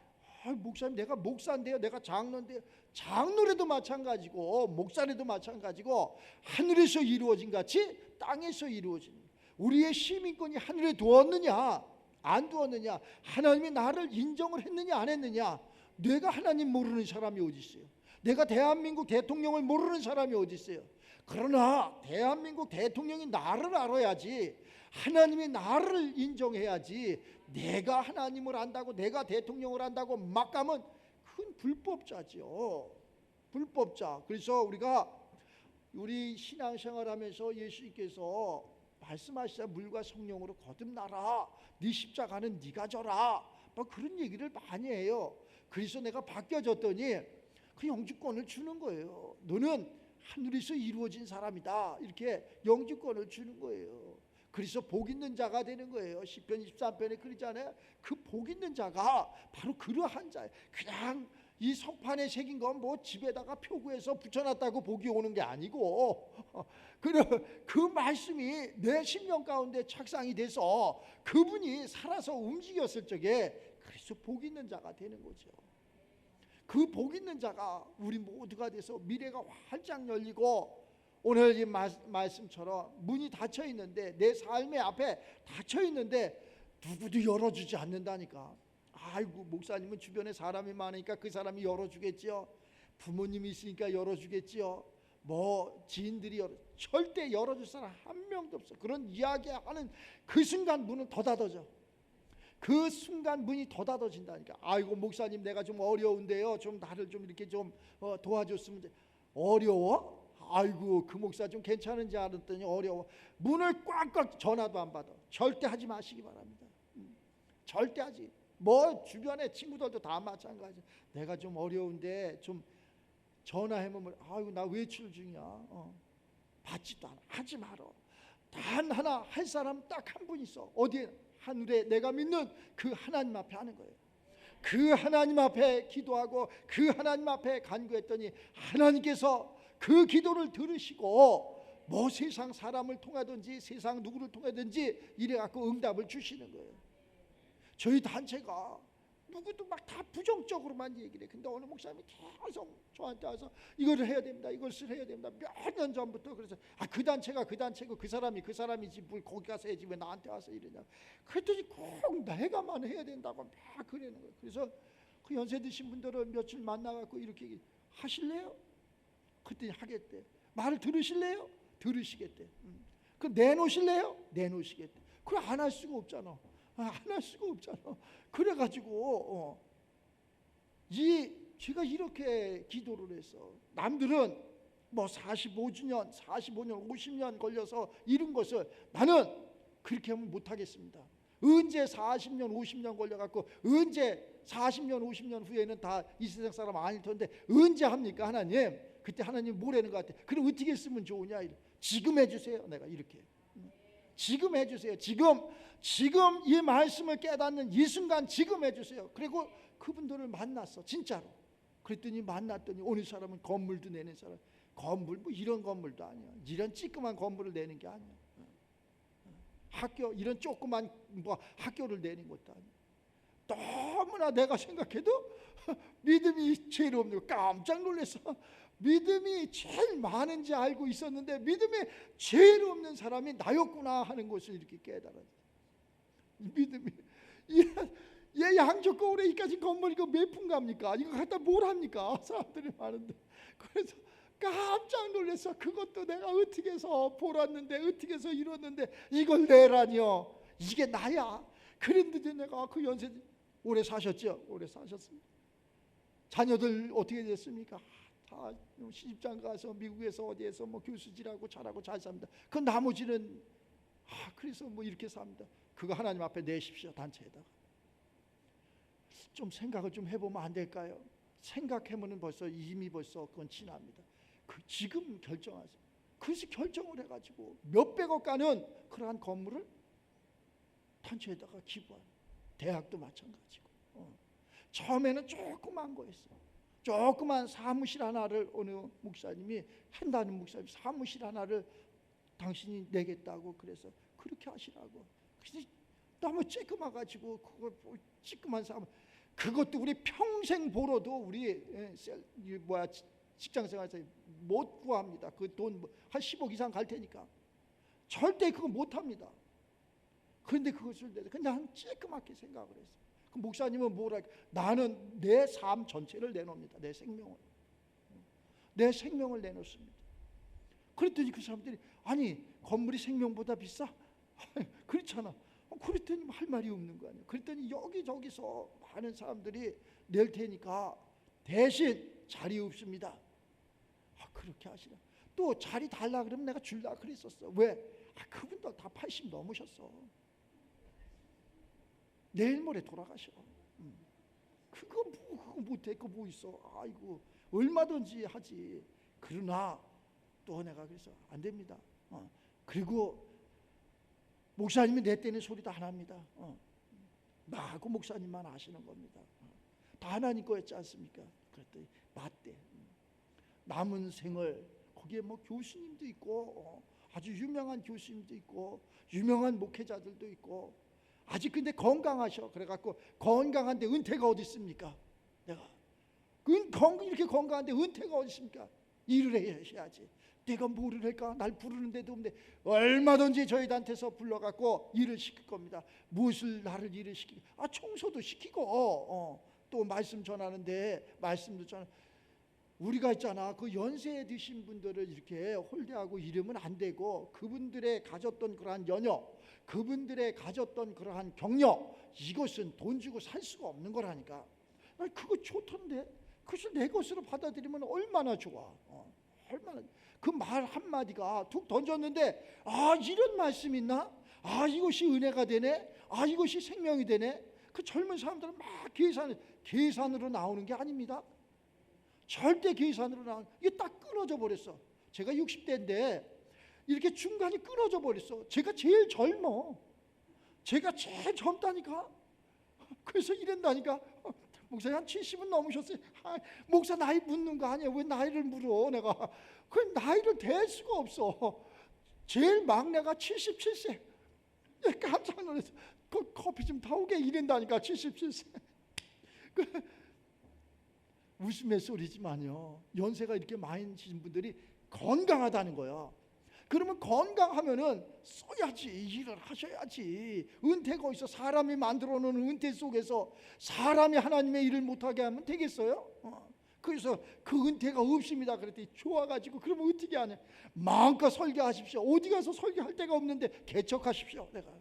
A: 목사님, 내가 목사인데요, 내가 장로인데요. 장로라도 마찬가지고 목사라도 마찬가지고 하늘에서 이루어진 같이 땅에서 이루어진, 우리의 시민권이 하늘에 두었느냐 안 두었느냐, 하나님이 나를 인정을 했느냐 안 했느냐. 내가 하나님 모르는 사람이 어디 있어요? 내가 대한민국 대통령을 모르는 사람이 어디 있어요? 그러나 대한민국 대통령이 나를 알아야지, 하나님이 나를 인정해야지. 내가 하나님을 안다고, 내가 대통령을 안다고 막 가면 큰 불법자죠. 불법자. 그래서 우리가 우리 신앙생활하면서 예수님께서 말씀하시자 물과 성령으로 거듭나라, 네 십자가는 네가 져라, 뭐 그런 얘기를 많이 해요. 그래서 내가 바뀌어졌더니 그 영주권을 주는 거예요. 너는 하늘에서 이루어진 사람이다, 이렇게 영주권을 주는 거예요. 그래서 복 있는 자가 되는 거예요. 시편 23편에 그러잖아요. 그 복 있는 자가 바로 그러한 자예요. 그냥 이 석판에 새긴 건 뭐 집에다가 표구해서 붙여놨다고 복이 오는 게 아니고, 그 말씀이 내 심령 가운데 착상이 돼서 그분이 살아서 움직였을 적에 그래서 복 있는 자가 되는 거죠. 그 복 있는 자가 우리 모두가 돼서 미래가 활짝 열리고, 오늘 이 말씀처럼 문이 닫혀 있는데, 내 삶의 앞에 닫혀 있는데 누구도 열어주지 않는다니까. 아이고, 목사님은 주변에 사람이 많으니까 그 사람이 열어주겠지요. 부모님이 있으니까 열어주겠지요. 뭐 지인들이 절대 열어줄 사람 한 명도 없어. 그런 이야기하는 그 순간 문은 더 닫아져. 그 순간 문이 더 닫아진다니까. 아이고, 목사님 내가 좀 어려운데요, 좀 나를 좀 이렇게 좀 도와줬으면 돼. 어려워? 아이고, 그 목사 좀 괜찮은지 알았더니 어려워. 문을 꽉꽉, 전화도 안 받아. 절대 하지 마시기 바랍니다. 절대 하지. 뭐 주변에 친구들도 다 마찬가지. 내가 좀 어려운데 좀 전화해보면, 아이고 나 외출 중이야. 받지도 않아. 하지 마라. 단 하나 할 사람 딱 한 분 있어. 어디에? 하늘에 내가 믿는 그 하나님 앞에 하는 거예요. 그 하나님 앞에 기도하고 그 하나님 앞에 간구했더니 하나님께서 그 기도를 들으시고, 뭐 세상 사람을 통하든지 세상 누구를 통하든지 이래 갖고 응답을 주시는 거예요. 저희 단체가 누구도 막 다 부정적으로만 얘기를 해. 근데 어느 목사님이 계속 저한테 와서 이거를 해야 됩니다, 이것을 해야 됩니다. 몇 년 전부터. 그래서 그 단체가 그 단체고 그 사람이지 뭘 거기 가서 해야지 왜 나한테 와서 이러냐. 그랬더니 꼭 내가만 해야 된다고 막 그러는 거예요. 그래서 그 연세 드신 분들은 며칠 만나갖고 이렇게 하실래요? 그때 하겠대. 말을 들으실래요? 들으시겠대. 그 내놓으실래요? 내놓으시겠대. 그걸 안 할 수가 없잖아. 안 할 수가 없잖아. 그래가지고 제가 이렇게 기도를 했어. 남들은 뭐 45년, 50년 걸려서 이룬 것을 나는 그렇게 하면 못하겠습니다. 언제 40년, 50년 걸려갖고 언제 40년, 50년 후에는 다 이 세상 사람 아닐 텐데 언제 합니까 하나님? 그때 하나님 뭐라는 것 같아. 그럼 어떻게 했으면 좋으냐. 지금 해주세요. 내가 이렇게. 지금 해주세요. 지금 이 말씀을 깨닫는 이 순간 지금 해주세요. 그리고 그분들을 만났어, 진짜로. 그랬더니 만났더니 어느 사람은 건물도 내는 사람. 건물 뭐 이런 건물도 아니야. 이런 찌끄만 건물을 내는 게 아니야. 학교 이런 조그만 뭐 학교를 내는 것도 아니야. 너무나 내가 생각해도 믿음이 제일 없는 거 깜짝 놀랐어. 믿음이 제일 많은지 알고 있었는데 믿음이 제일 없는 사람이 나였구나 하는 것을 이렇게 깨달았어요. 믿음이 얘 양조 거울에 이까지 건물 이거 몇 푼 갑니까? 이거 갖다 뭘 합니까? 사람들이 많은데. 그래서 깜짝 놀랐어. 그것도 내가 어떻게 해서 벌었는데 어떻게 해서 이뤘는데 이걸 내라니요. 이게 나야. 그랬는데 내가 그 연세 오래 사셨죠? 오래 사셨습니다. 자녀들 어떻게 됐습니까? 다 시집장 가서 미국에서 어디에서 뭐 교수질하고 잘하고 잘 삽니다. 그 나머지는 그래서 뭐 이렇게 삽니다. 그거 하나님 앞에 내십시오. 단체에다가 좀 생각을 좀 해보면 안 될까요? 생각하면은 이미 벌써 그건 지납니다. 지금 결정하세요. 그래서 결정을 해가지고 몇백억 가는 그러한 건물을 단체에다가 기부한. 대학도 마찬가지고. 처음에는 조그만 거였어. 조그만 사무실 하나를 어느 목사님이 한다는 목사님 사무실 하나를 당신이 내겠다고 그래서 그렇게 하시라고. 그래서 너무 쬐끔해가지고 그걸 쬐끔한 사람, 그것도 우리 평생 벌어도 우리 직장생활에서 못 구합니다. 그 돈 한 10억 이상 갈 테니까 절대 그거 못 합니다. 그런데 그것을 그냥 쬐끄맣게 생각을 했어요. 그 목사님은 뭐라? 나는 내 삶 전체를 내놓습니다. 내 생명을 내놓습니다. 그랬더니 그 사람들이 아니 건물이 생명보다 비싸? 그렇잖아. 그랬더니 할 말이 없는 거 아니야. 그랬더니 여기저기서 많은 사람들이 낼 테니까 대신 자리 없습니다. 그렇게 하시라. 또 자리 달라 그러면 내가 줄라 그랬었어. 왜? 그분들 다 80 넘으셨어. 내일 모레 돌아가셔. 그거 못해. 그거 뭐 있어. 아이고 얼마든지 하지. 그러나 또 내가 그래서 안 됩니다. 그리고 목사님이 내 때는 소리도 안 합니다. 나하고 목사님만 아시는 겁니다. 다 하나님 거였지 않습니까? 그랬더니 맞대. 남은 생을 거기에 뭐 교수님도 있고 아주 유명한 교수님도 있고 유명한 목회자들도 있고 아직 근데 건강하셔. 그래갖고 건강한데 은퇴가 어디 있습니까? 내가 이렇게 건강한데 은퇴가 어디 있습니까? 일을 해야지. 내가 뭐를 할까? 날 부르는 데도 없는데 얼마든지 저희한테서 불러갖고 일을 시킬 겁니다. 무엇을 나를 일을 시키고 청소도 시키고 또 말씀 전하는데 말씀도 전하. 우리가 있잖아 그 연세 드신 분들을 이렇게 홀대하고 이러면 안 되고 그분들의 가졌던 그러한 연여 그분들의 가졌던 그러한 경력 이것은 돈 주고 살 수가 없는 거라니까. 그거 좋던데 그것을 내 것으로 받아들이면 얼마나 좋아. 얼마나 그 말 한마디가 툭 던졌는데 이런 말씀 있나? 이것이 은혜가 되네. 이것이 생명이 되네. 그 젊은 사람들은 막 계산으로 나오는 게 아닙니다. 절대 계산으로 나오는 이게 딱 끊어져 버렸어. 제가 60대인데 이렇게 중간이 끊어져 버렸어. 제가 제일 젊어. 제가 제일 젊다니까. 그래서 이런다니까. 목사님 한 70은 넘으셨어요. 목사 나이 묻는 거 아니야. 왜 나이를 물어 내가. 그 나이를 댈 수가 없어. 제일 막내가 77세. 깜짝 놀랐어. 커피 좀 타오게 이런다니까. 77세. 웃음의 소리지만요. 연세가 이렇게 많이 드신 분들이 건강하다는 거야. 그러면 건강하면은 써야지. 일을 하셔야지. 은퇴가 어디서 사람이 만들어 놓은 은퇴 속에서 사람이 하나님의 일을 못하게 하면 되겠어요? 그래서 그 은퇴가 없습니다. 그랬더니 좋아가지고 그러면 어떻게 하냐. 마음껏 설교하십시오. 어디 가서 설교할 데가 없는데 개척하십시오. 내가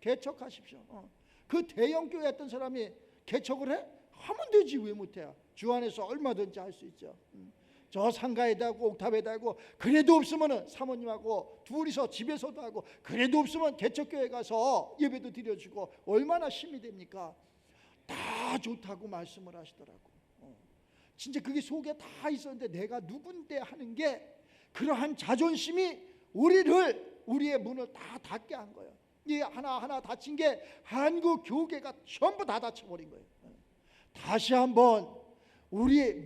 A: 개척하십시오. 그 대형교회 했던 사람이 개척을 해? 하면 되지. 왜 못해? 주 안에서 얼마든지 할 수 있죠. 저 상가에다 하고 옥탑에다 하고 그래도 없으면 사모님하고 둘이서 집에서도 하고 그래도 없으면 개척교회 가서 예배도 드려주고 얼마나 힘이 됩니까? 다 좋다고 말씀을 하시더라고. 진짜 그게 속에 다 있었는데 내가 누군데 하는 게 그러한 자존심이 우리의 문을 다 닫게 한 거예요. 이 하나하나 닫힌 게 한국 교계가 전부 다 닫혀버린 거예요. 다시 한번 우리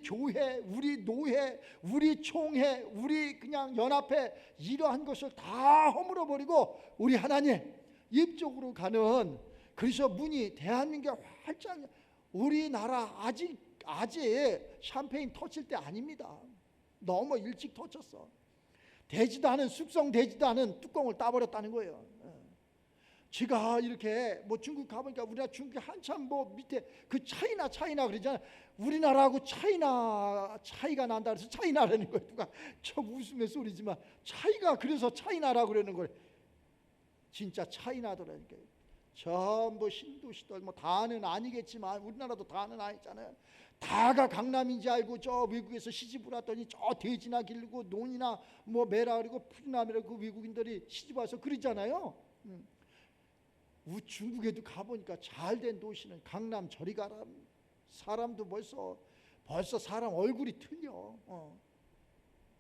A: 교회, 우리 노회, 우리 총회, 우리 그냥 연합회 이러한 것을 다 허물어 버리고 우리 하나님 입쪽으로 가는 그래서 문이 대한민국 활짝. 우리나라 아직 샴페인 터칠 때 아닙니다. 너무 일찍 터쳤어. 숙성되지도 않은 뚜껑을 따버렸다는 거예요. 제가 이렇게 뭐 중국 가보니까 우리나라 중국이 한참 뭐 밑에 그 차이나 그러잖아요. 우리나라하고 차이가 난다 그래서 차이나라는 거예요. 누가 좀 웃음의 소리지만 차이가 그래서 차이나라고 그러는 거예요. 진짜 차이나더라니까요. 전부 신도시들 뭐 다는 아니겠지만 우리나라도 다는 아니잖아요. 다가 강남인지 알고 저 외국에서 시집을 왔더니 저 돼지나 기르고 논이나 뭐 매라 그리고 푸르나메라 그 외국인들이 시집 와서 그러잖아요. 중국에도 가보니까 잘된 도시는 강남 저리 가라. 사람도 벌써 사람 얼굴이 틀려.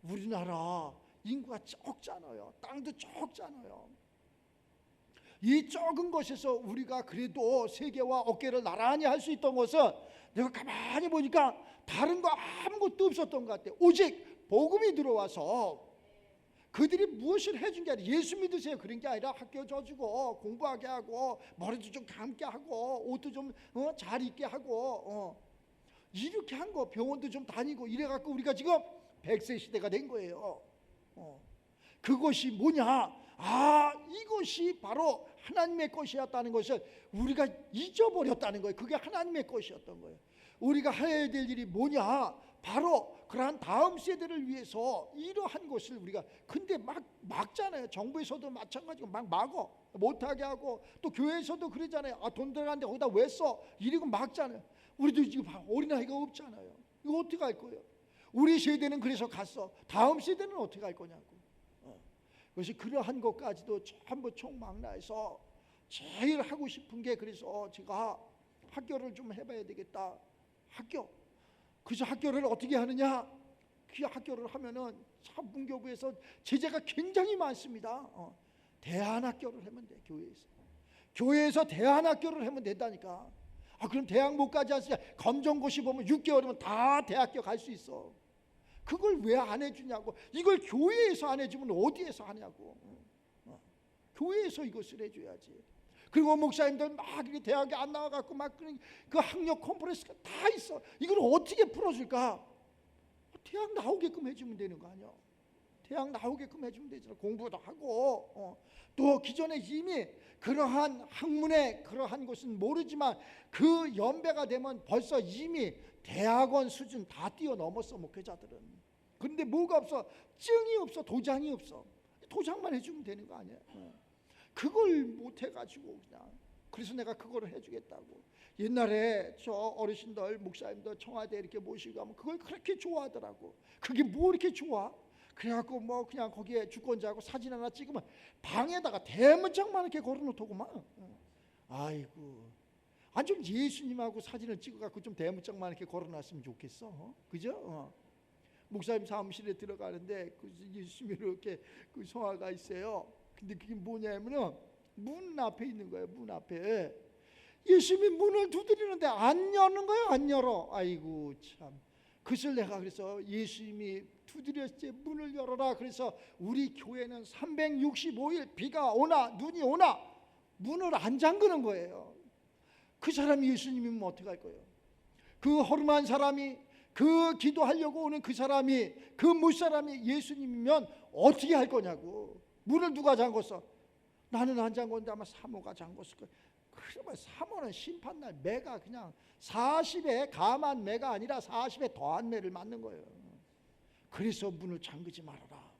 A: 우리나라 인구가 적잖아요. 땅도 적잖아요. 이 적은 것에서 우리가 그래도 세계와 어깨를 나란히 할 수 있던 것은 내가 가만히 보니까 다른 거 아무것도 없었던 것 같아요. 오직 복음이 들어와서 그들이 무엇을 해준 게 아니라 예수 믿으세요 그런 게 아니라 학교 져주고 공부하게 하고 머리도 좀 감게 하고 옷도 좀 잘 입게 하고 이렇게 한 거. 병원도 좀 다니고 이래갖고 우리가 지금 100세 시대가 된 거예요. 그것이 뭐냐? 이것이 바로 하나님의 것이었다는 것을 우리가 잊어버렸다는 거예요. 그게 하나님의 것이었던 거예요. 우리가 해야 될 일이 뭐냐? 바로 그러한 다음 세대를 위해서 이러한 것을 우리가 근데 막잖아요. 정부에서도 마찬가지고 막어 못하게 하고 또 교회에서도 그러잖아요. 돈 들어가는데 거기다 왜 써? 이러고 막잖아요. 우리도 지금 어린아이가 없잖아요. 이거 어떻게 할 거예요? 우리 세대는 그래서 갔어. 다음 세대는 어떻게 할 거냐고. 그래서 그러한 것까지도 전부 총망라해서 제일 하고 싶은 게, 그래서 제가 학교를 좀 해봐야 되겠다. 학교. 그래서 학교를 어떻게 하느냐? 그 학교를 하면은 문교부에서 제재가 굉장히 많습니다. 대안학교를 하면 돼. 교회에서 대안학교를 하면 된다니까. 그럼 대학 못 가지 않습니까? 검정고시 보면 6개월이면 다 대학교 갈 수 있어. 그걸 왜 안 해주냐고. 이걸 교회에서 안 해주면 어디에서 하냐고. 교회에서 이것을 해줘야지. 그리고 목사님들 막 대학에 안 나와갖고 막 그 학력 컨퍼런스가 다 있어. 이걸 어떻게 풀어줄까? 대학 나오게끔 해주면 되는 거 아니야? 대학 나오게끔 해주면 되잖아. 공부도 하고. 또 기존에 이미 그러한 학문에 그러한 것은 모르지만 그 연배가 되면 벌써 이미 대학원 수준 다 뛰어넘었어, 목회자들은. 그런데 뭐가 없어? 증이 없어, 도장이 없어. 도장만 해주면 되는 거 아니야? 그걸 못 해가지고 그냥. 그래서 내가 그거를 해주겠다고. 옛날에 저 어르신들, 목사님들 청와대 이렇게 모시고 가면 그걸 그렇게 좋아하더라고. 그게 뭐 이렇게 좋아? 그래갖고 뭐 그냥 거기에 주권자하고 사진 하나 찍으면 방에다가 대문짝만 이렇게 걸어놓더구만. 아이고, 좀 예수님하고 사진을 찍어갖고 좀 대문짝만 이렇게 걸어놨으면 좋겠어. 그죠? 목사님 사무실에 들어가는데 그 예수님이 이렇게 그 성화가 있어요. 근데 그게 뭐냐면은 문 앞에 있는 거예요. 문 앞에 예수님이 문을 두드리는데 안 여는 거예요. 안 열어. 아이고 참. 그래서 내가 그래서 예수님이 두드렸지 문을 열어라. 그래서 우리 교회는 365일 비가 오나 눈이 오나 문을 안 잠그는 거예요. 그 사람이 예수님이면 어떻게 할 거예요? 그 허름한 사람이, 그 기도하려고 오는 그 사람이, 그 무사람이 예수님이면 어떻게 할 거냐고. 문을 누가 잠궜어? 나는 안 잠궜는데 아마 사모가 잠궜을 거야. 그러면 사모는 심판날 매가 그냥 40에 감한 매가 아니라 40에 더한 매를 맞는 거예요. 그래서 문을 잠그지 말아라.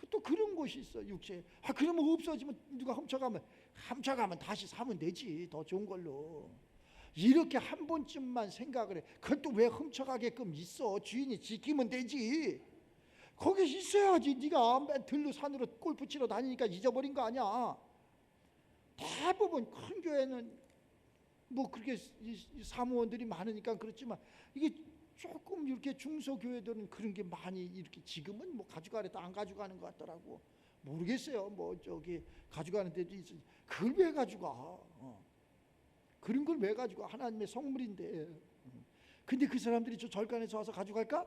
A: 또 그런 곳이 있어, 육체. 그러면 없어지면 누가 훔쳐가면 다시 사면 되지, 더 좋은 걸로. 이렇게 한 번쯤만 생각을 해. 그걸 또 왜 훔쳐가게끔 있어? 주인이 지키면 되지. 거기 있어야지. 네가 들로 산으로 골프 치러 다니니까 잊어버린 거 아니야. 대부분 큰 교회는 뭐 그렇게 사무원들이 많으니까 그렇지만 이게 조금 이렇게 중소교회들은 그런 게 많이 이렇게 지금은 뭐 가져가래도 안 가져가는 것 같더라고. 모르겠어요. 뭐 저기 가져가는 데도 있어. 그걸 왜 가져가? 그런 걸 왜 가져가? 하나님의 선물인데. 근데 그 사람들이 저 절간에서 와서 가져갈까?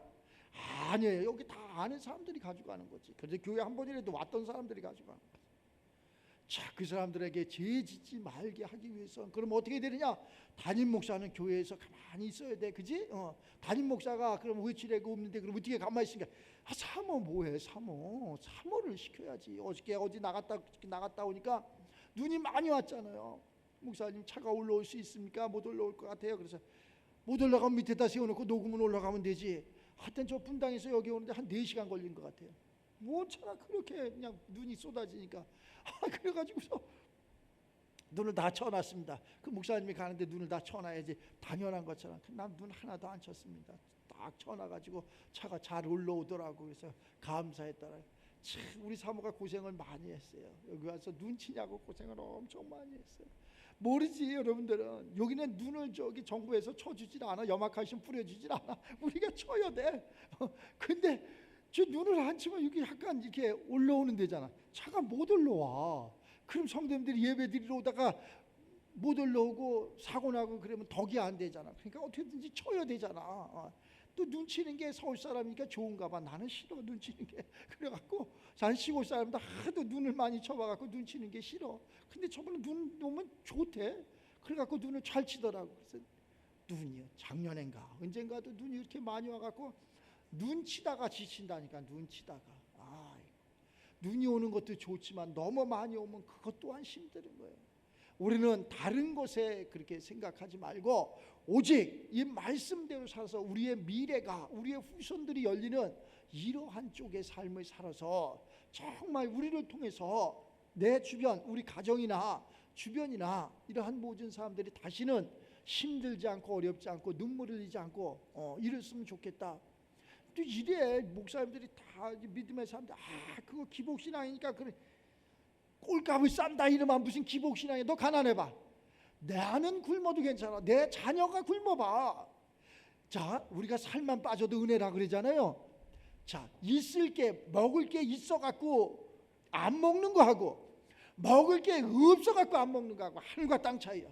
A: 아니에요. 여기 다 아는 사람들이 가져가는 거지. 그런데 교회 한 번이라도 왔던 사람들이 가져가는 거지. 자, 그 사람들에게 죄 짓지 말게 하기 위해서 그럼 어떻게 되느냐? 담임 목사는 교회에서 가만히 있어야 돼, 그지? 담임 목사가 그럼 외출하고 없는데 그럼 어떻게 가만히 있으니까 사모 뭐해? 사모를 시켜야지. 어디 나갔다 오니까 눈이 많이 왔잖아요. 목사님 차가 올라올 수 있습니까? 못 올라올 것 같아요. 그래서 못 올라가면 밑에다 세워놓고 녹음은 올라가면 되지. 하여튼 저 분당에서 여기 오는데 한 4시간 걸린 것 같아요. 뭐 차가 그렇게 그냥 눈이 쏟아지니까. 그래가지고서 눈을 다 쳐놨습니다. 그 목사님이 가는데 눈을 다 쳐놔야지 당연한 것처럼. 난 눈 하나도 안 쳤습니다. 딱 쳐놔가지고 차가 잘 올라오더라고. 그래서 감사했더라. 참 우리 사모가 고생을 많이 했어요. 여기 와서 눈 치냐고 고생을 엄청 많이 했어요. 모르지 여러분들은. 여기는 눈을 저기 정부에서 쳐주질 않아. 염화칼슘 뿌려주질 않아. 우리가 쳐야 돼. 근데 저 눈을 안 치면 여기 약간 이렇게 올라오는 데잖아. 차가 못 올라와. 그럼 성도님들이 예배 드리러 오다가 못 올라오고 사고 나고 그러면 덕이 안 되잖아. 그러니까 어떻게든지 쳐야 되잖아. 또 눈 치는 게 서울 사람이니까 좋은가 봐. 나는 싫어, 눈 치는 게. 그래갖고 난 시골 사람도 하도 눈을 많이 쳐봐갖고 눈 치는 게 싫어. 근데 저번에 눈 오면 좋대. 그래갖고 눈을 잘 치더라고. 그래서 눈이요, 작년엔가 언젠가도 눈이 이렇게 많이 와갖고 눈 치다가 지친다니까. 눈 치다가. 눈이 오는 것도 좋지만 너무 많이 오면 그것 또한 힘든 거예요. 우리는 다른 것에 그렇게 생각하지 말고 오직 이 말씀대로 살아서 우리의 미래가, 우리의 후손들이 열리는 이러한 쪽의 삶을 살아서 정말 우리를 통해서 내 주변, 우리 가정이나 주변이나 이러한 모든 사람들이 다시는 힘들지 않고 어렵지 않고 눈물 흘리지 않고 이랬으면 좋겠다. 또 이래. 목사님들이 다 믿음의 사람들, 그거 기복신앙이니까 그래, 꼴값을 싼다 이러면 무슨 기복신앙이야. 너 가난해봐. 나는 굶어도 괜찮아. 내 자녀가 굶어봐. 자, 우리가 살만 빠져도 은혜라 그러잖아요. 자, 있을 게, 먹을 게 있어갖고 안 먹는 거하고 먹을 게 없어갖고 안 먹는 거하고 하늘과 땅 차이야.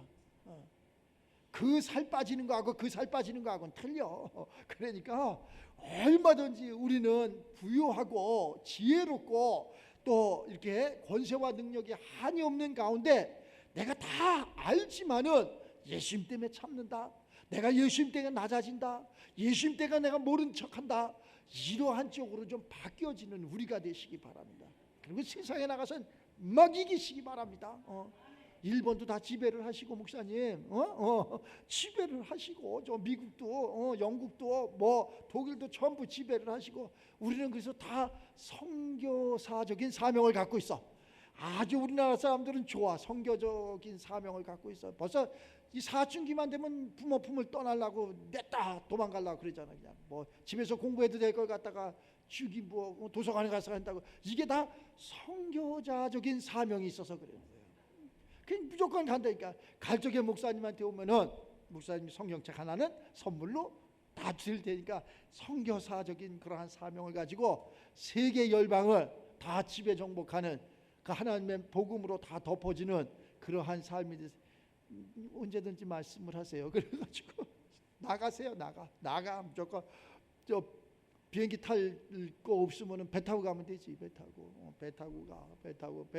A: 그 살 빠지는 거하고 그 살 빠지는 거하고는 틀려. 그러니까 얼마든지 우리는 부유하고 지혜롭고 또 이렇게 권세와 능력이 한이 없는 가운데 내가 다 알지만은 예수님 때문에 참는다, 내가 예수님 때문에 낮아진다, 예수님 때문에 내가 모른 척한다, 이러한 쪽으로 좀 바뀌어지는 우리가 되시기 바랍니다. 그리고 세상에 나가서 먹이기시기 바랍니다. 일본도 다 지배를 하시고, 목사님 지배를 하시고, 저 미국도 영국도 뭐 독일도 전부 지배를 하시고, 우리는 그래서 다 선교사적인 사명을 갖고 있어. 아주 우리나라 사람들은 좋아. 선교적인 사명을 갖고 있어. 벌써 이 사춘기만 되면 부모 품을 떠나려고 냈다 도망가려고 그러잖아. 그냥 뭐 집에서 공부해도 될 걸 갖다가 주기 뭐 도서관에 가서 한다고. 이게 다 선교자적인 사명이 있어서 그래요. 그냥 무조건 간다니까. 갈 적에 목사님한테 오면은 목사님이 성경책 하나는 선물로 다 드릴 테니까 선교사적인 그러한 사명을 가지고 세계 열방을 다 지배 정복하는 그 하나님의 복음으로 다 덮어지는 그러한 삶이 언제든지 말씀을 하세요. 그래가지고 나가세요. 나가 무조건. 저 비행기 탈 거 없으면은 배 타고 가면 되지. 배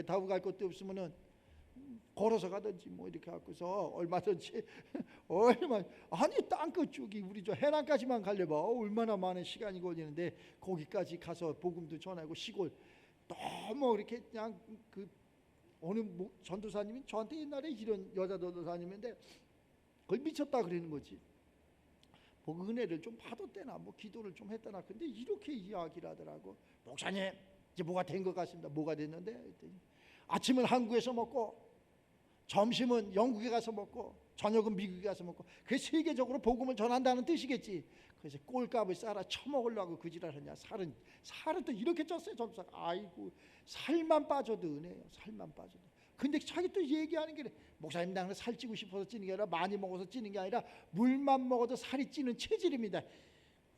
A: 타고 갈 것도 없으면은 걸어서 가든지 뭐 이렇게 갖고서 얼마든지 아니 땅끝 쪽이 우리 저 해남까지만 가려봐 얼마나 많은 시간이 걸리는데, 거기까지 가서 복음도 전하고 시골 너무 이렇게 그냥 그 어느 전도사님이 저한테 옛날에 이런 여자 전도사님인데 그걸 미쳤다 그러는 거지. 뭐 은혜를 좀 받았대나 뭐 기도를 좀 했다나. 근데 이렇게 이야기를 하더라고. 목사님 이제 뭐가 된 것 같습니다. 뭐가 됐는데 했더니 아침은 한국에서 먹고 점심은 영국에 가서 먹고 저녁은 미국에 가서 먹고, 그게 세계적으로 복음을 전한다는 뜻이겠지. 그래서 꼴값을 쌓아 처먹으려고 그 지랄하냐. 살은 또 이렇게 쪘어요. 점사가. 아이고, 살만 빠져도 은혜예요. 살만 빠져도. 근데 자기 또 얘기하는 게, 목사님 나는 살찌고 싶어서 찌는 게 아니라 많이 먹어서 찌는 게 아니라 물만 먹어도 살이 찌는 체질입니다.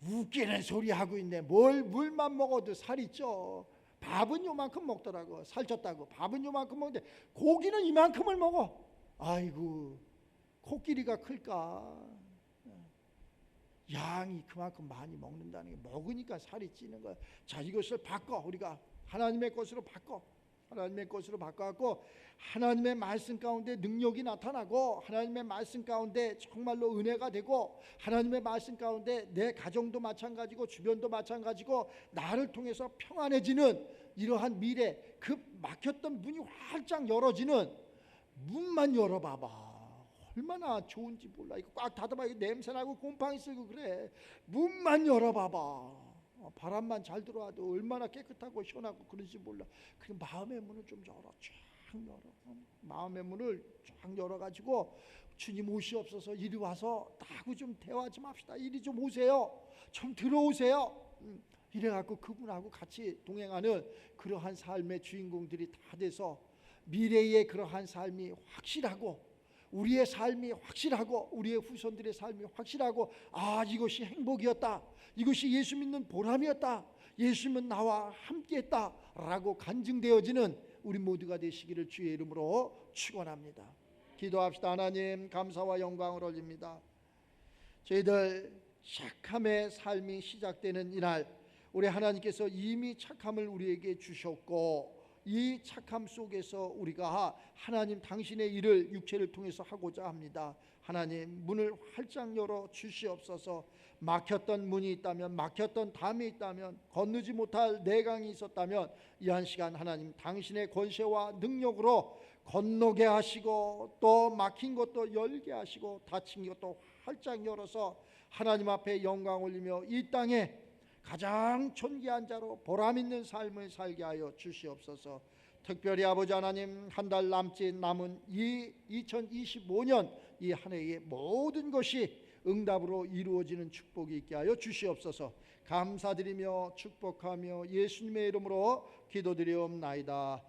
A: 웃기는 소리 하고 있네. 뭘 물만 먹어도 살이 쪄. 밥은 요만큼 먹더라고. 살쪘다고. 밥은 요만큼 먹는데 고기는 이만큼을 먹어. 아이고, 코끼리가 클까? 양이 그만큼 많이 먹는다는 게, 먹으니까 살이 찌는 거야. 자, 이것을 바꿔. 우리가 하나님의 것으로 바꿔. 하나님의 것으로 바꿔갖고 하나님의 말씀 가운데 능력이 나타나고, 하나님의 말씀 가운데 정말로 은혜가 되고, 하나님의 말씀 가운데 내 가정도 마찬가지고 주변도 마찬가지고 나를 통해서 평안해지는 이러한 미래, 그 막혔던 문이 활짝 열어지는 문만 열어봐봐. 얼마나 좋은지 몰라. 이거 꽉 닫아봐. 이거 냄새나고 곰팡이 쓰고 그래. 문만 열어봐봐. 바람만 잘 들어와도 얼마나 깨끗하고 시원하고 그런지 몰라. 그 마음의 문을 좀 열어. 쫙 열어. 마음의 문을 쫙 열어가지고 주님 오시옵소서. 이리 와서 나하고 좀 대화 좀 합시다. 이리 좀 오세요. 좀 들어오세요. 이래갖고 그분하고 같이 동행하는 그러한 삶의 주인공들이 다 돼서 미래의 그러한 삶이 확실하고, 우리의 삶이 확실하고, 우리의 후손들의 삶이 확실하고, 아, 이것이 행복이었다, 이것이 예수 믿는 보람이었다, 예수님은 나와 함께했다 라고 간증되어지는 우리 모두가 되시기를 주의 이름으로 축원합니다. 기도합시다. 하나님, 감사와 영광을 올립니다. 저희들 착함의 삶이 시작되는 이날, 우리 하나님께서 이미 착함을 우리에게 주셨고, 이 착함 속에서 우리가 하나님 당신의 일을 육체를 통해서 하고자 합니다. 하나님, 문을 활짝 열어 주시옵소서. 막혔던 문이 있다면, 막혔던 담이 있다면, 건너지 못할 내강이 있었다면 이 한 시간 하나님 당신의 권세와 능력으로 건너게 하시고, 또 막힌 것도 열게 하시고, 닫힌 것도 활짝 열어서 하나님 앞에 영광 올리며 이 땅에 가장 존귀한 자로 보람 있는 삶을 살게 하여 주시옵소서. 특별히 아버지 하나님, 한 달 남짓 남은 이 2025년 이 한 해의 모든 것이 응답으로 이루어지는 축복이 있게 하여 주시옵소서. 감사드리며 축복하며 예수님의 이름으로 기도드리옵나이다.